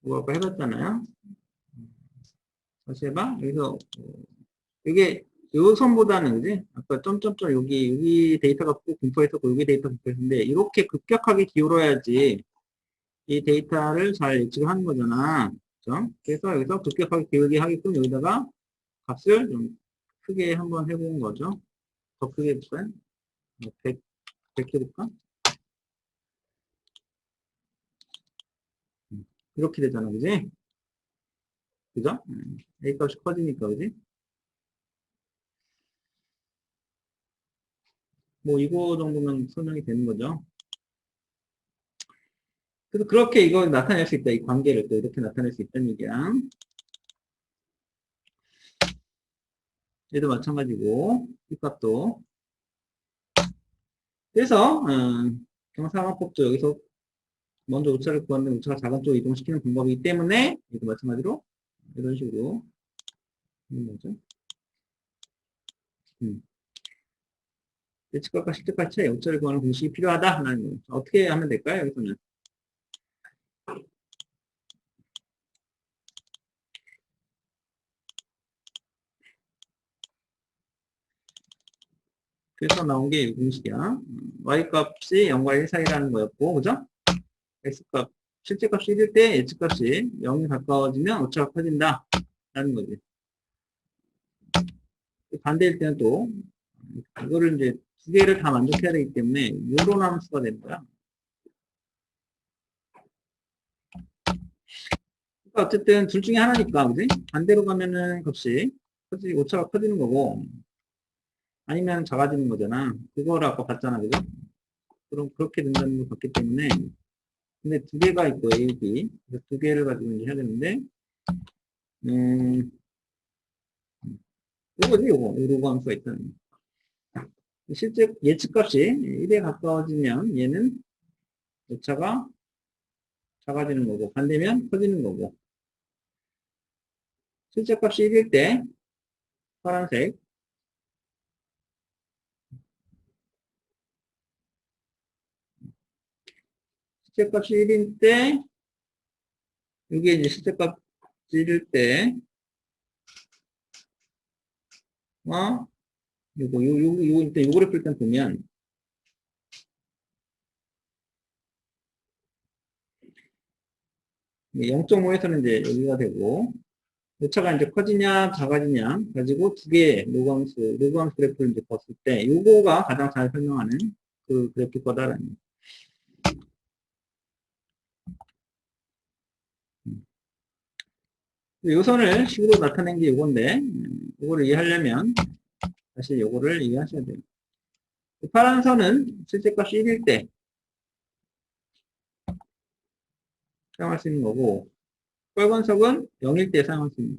이거 아까 해봤잖아요. 다시 해봐. 여기서 이게 요 선보다는 이제 아까 점점점 여기 데이터가 꼭 분포했었고 여기 데이터 분포했는데 이렇게 급격하게 기울어야지 이 데이터를 잘 예측을 하는 거잖아. 그죠? 그래서 여기서 급격하게 기울게 하게끔 여기다가 값을 좀 크게 한번 해본 거죠. 더 크게 해볼까요? 100 해볼까? 이렇게 되잖아, 그지? 그죠? A 값이 커지니까, 그지? 뭐, 이거 정도면 설명이 되는 거죠. 그래서 그렇게 이걸 나타낼 수 있다. 이 관계를 또 이렇게 나타낼 수 있다는 얘기야. 얘도 마찬가지고, 이 값도. 그래서, 경사관법도 여기서 먼저 오차를 구하는데 오차가 작은 쪽으로 이동시키는 방법이기 때문에, 얘도 마찬가지로 이런 식으로 하는 거죠. 예측값과 실제값 차이 오차를 구하는 공식이 필요하다라는 거예요. 어떻게 하면 될까요? 여기서는. 그래서 나온 게 이 공식이야. y값이 0과 1 사이라는 거였고, 그죠? x값, 실제값이 1일 때 예측값이 0에 가까워지면 오차가 커진다. 라는 거지. 반대일 때는 또, 이거를 이제 두 개를 다 만족해야 되기 때문에, 요런 함수가 되는 거야. 그러니까 어쨌든 둘 중에 하나니까, 그지? 반대로 가면은 값이 오차가 커지는 거고, 아니면 작아지는 거잖아. 그거를 아까 봤잖아, 그죠? 그럼 그렇게 된다는 걸 봤기 때문에, 근데 두 개가 있고, A, B. 그래서 두 개를 가지고 이제 해야 되는데, 음, 요거지, 요거 함수가 있다는 거. 실제 예측값이 1에 가까워지면 얘는 오차가 작아지는 거고, 반대면 커지는 거고, 실제값이 1일 때, 파란색, 실제값이 1일 때, 이게 이제 실제값이 1일 때, 일단 요거를 일단 보면, 0.5에서는 이제 여기가 되고, 오차가 이제 커지냐, 작아지냐, 가지고 두 개의 로그함수 그래프를 이제 봤을 때, 요거가 가장 잘 설명하는 그 그래프 거다라는 거예요. 요선을 식으로 나타낸 게 요건데, 요거를 이해하려면, 다시 요거를 이해하셔야 돼요. 파란 선은 실제값이 1일 때 사용할 수 있는 거고, 빨간색은 0일 때 사용할 수 있는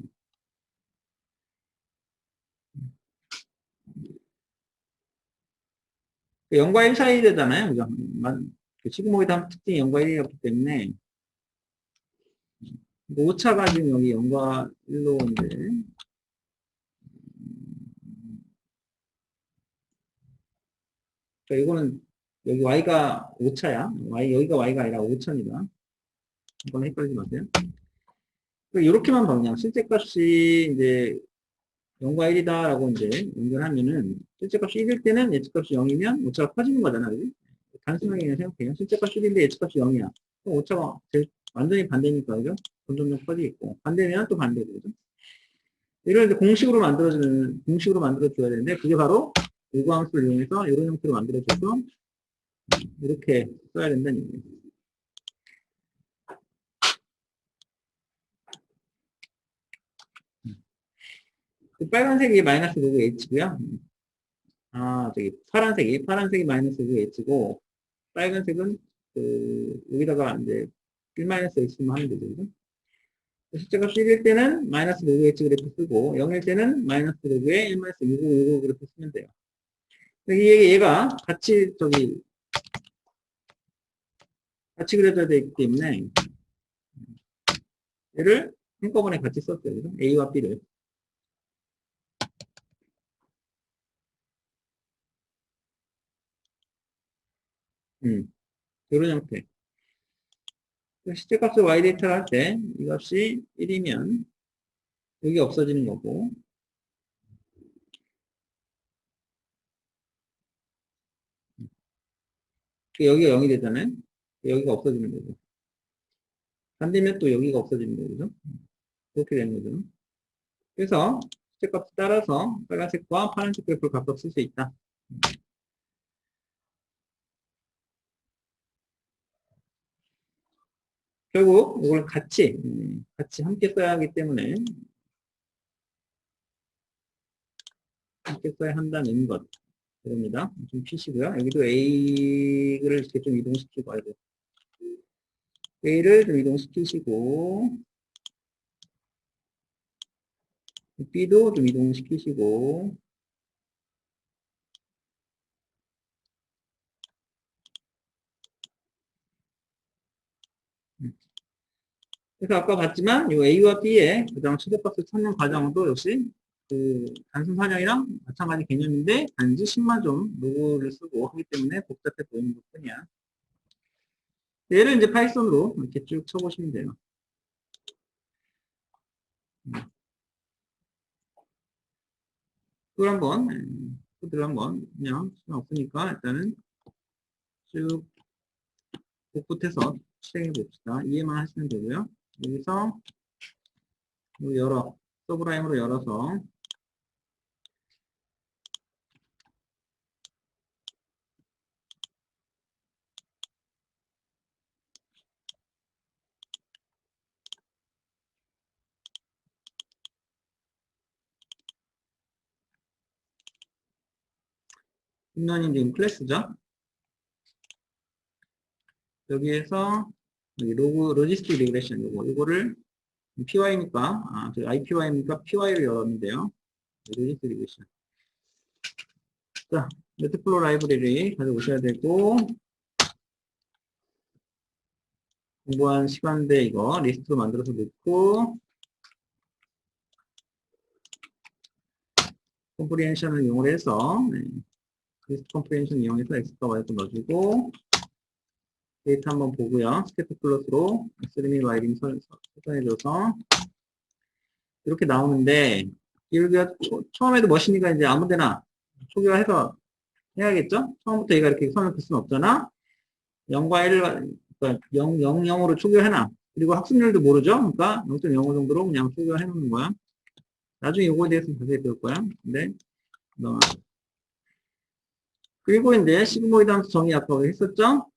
거예요. 0과 1 사이 되잖아요. 그죠? 시그모이드 한 특징이 0과 1이었기 때문에, 오차가 지금 여기 0과 1로 이제, 그러니까 이거는 여기 y가 5차야. 여기가 y가 아니라 5천이다. 이건 헷갈리지 마세요. 이렇게만 봐, 그냥 실제값이 이제 0과 1이다라고 이제 연결하면은 실제값이 1일 때는 예측값이 0이면 오차가 커지는 거잖아, 그지? 단순하게 그냥 생각해요. 실제값이 1인데 예측값이 0이야. 그럼 오차가 완전히 반대니까, 그죠? 점점점 커지겠고. 반대면 또 반대고, 그죠? 이걸 이제 공식으로 만들어줘야 되는데, 그게 바로 요구함수를 이용해서 이런 형태로 만들어줘서 이렇게 써야 된다는 얘기예요. 그 빨간색이 마이너스 로그 h고요. 파란색이 마이너스 로그 h고, 빨간색은 여기다가 이제 1-h만 하면 되죠. 그죠? 실제값이 1일 때는 마이너스 로그 h 그래프 쓰고, 0일 때는 마이너스 로그에 1-655 그래프 쓰면 돼요. 얘가 같이 그려져야 되기 때문에, 얘를 한꺼번에 같이 썼어요. 그죠? A와 B를. 이런 형태. 실제값을 y 데이터를 할 때 이 값이 1이면 여기 없어지는 거고, 여기가 0이 되잖아요. 여기가 없어지는 거죠. 반대면 또 여기가 없어지는 거죠. 그렇게 되는 거죠. 그래서 실제값에 따라서 빨간색과 파란색 그래프를 각각 쓸 수 있다. 결국 이걸 같이 함께 써야 하기 때문에 함께 써야 한다는 것. 그럽니다. 좀 피시고요. 여기도 A를 이렇게 좀 이동시키고, 아이고. A를 좀 이동시키시고, B도 좀 이동시키시고, 그래서 아까 봤지만, 이 A와 B의 가장 최대값을 찾는 과정도 역시 그 단순 사령이랑 마찬가지 개념인데, 단지 10만 좀 로그를 쓰고 하기 때문에 복잡해 보이는 것 뿐이야. 얘를 이제 파이썬으로 이렇게 쭉 쳐보시면 돼요. 그걸 한번, 코드를 한번, 그냥 시간 없으니까 일단은 쭉 복붙해서 실행해 봅시다. 이해만 하시면 되고요. 여기서 서브라임으로 열어서 딥러닝 지금 클래스죠. 여기에서 여기 로지스틱 리그레션 이거를 py니까 IPy니까 py를 열었는데요. 로지스틱 리그레션. 자, 매트플로 라이브러리 가져오셔야 되고 공부한 시간대 이거 리스트로 만들어서 넣고 컴프리hension을 이용해서 리스트 컴프리hension 이용해서 x과 y도 넣어주고 데이터 한번 보고요. 스태틱 플러스로 스트리밍 라이딩 설정해줘서 이렇게 나오는데 여기가 처음에도 멋이니까 이제 아무데나 초기화해서 해야겠죠? 처음부터 얘가 이렇게 선을 긋을 수는 없잖아. 0과 1, 그러니까 0, 0, 0으로 초기화해놔. 그리고 학습률도 모르죠? 그러니까 0.05 정도로 그냥 초기화해놓는 거야. 나중에 이거에 대해서 자세히 배울 거야. 근데 그리고 이제 시그모이드 함수 정의 아까 했었죠?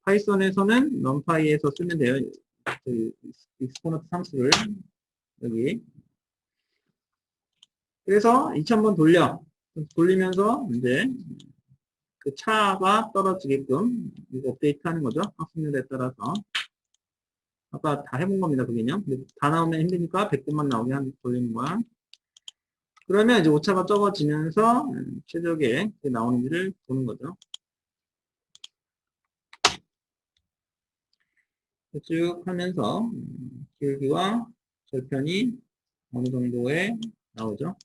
파이썬에서는 numPy에서 쓰면 돼요. 그 익스포넌트 함수를 여기. 그래서 2000번 돌리면서 이제 그 차가 떨어지게끔 이거 업데이트 하는 거죠. 학습률에 따라서. 아까 다 해본 겁니다. 그 개념. 근데 다 나오면 힘드니까 100번만 나오게 돌리는 거야. 그러면 이제 오차가 적어지면서 최적의 나오는지를 보는 거죠. 쭉 하면서 기울기와 절편이 어느 정도에 나오죠.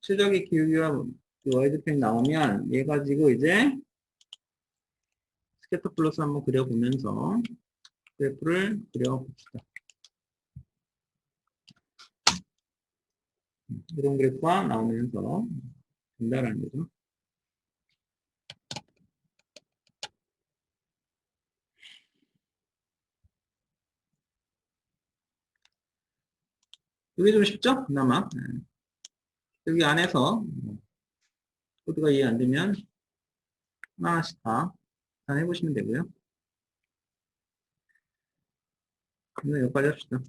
최적의 기울기와 y절편이 나오면 얘 가지고 이제 스캐터 플러스 한번 그려보면서 그래프를 그려봅시다. 이런 그래프가 나오면서 된다라는 거죠. 이게 좀 쉽죠? 그나마. 여기 안에서 코드가 이해 안 되면 하나씩 다 해보시면 되고요. 오늘 여기까지 합시다.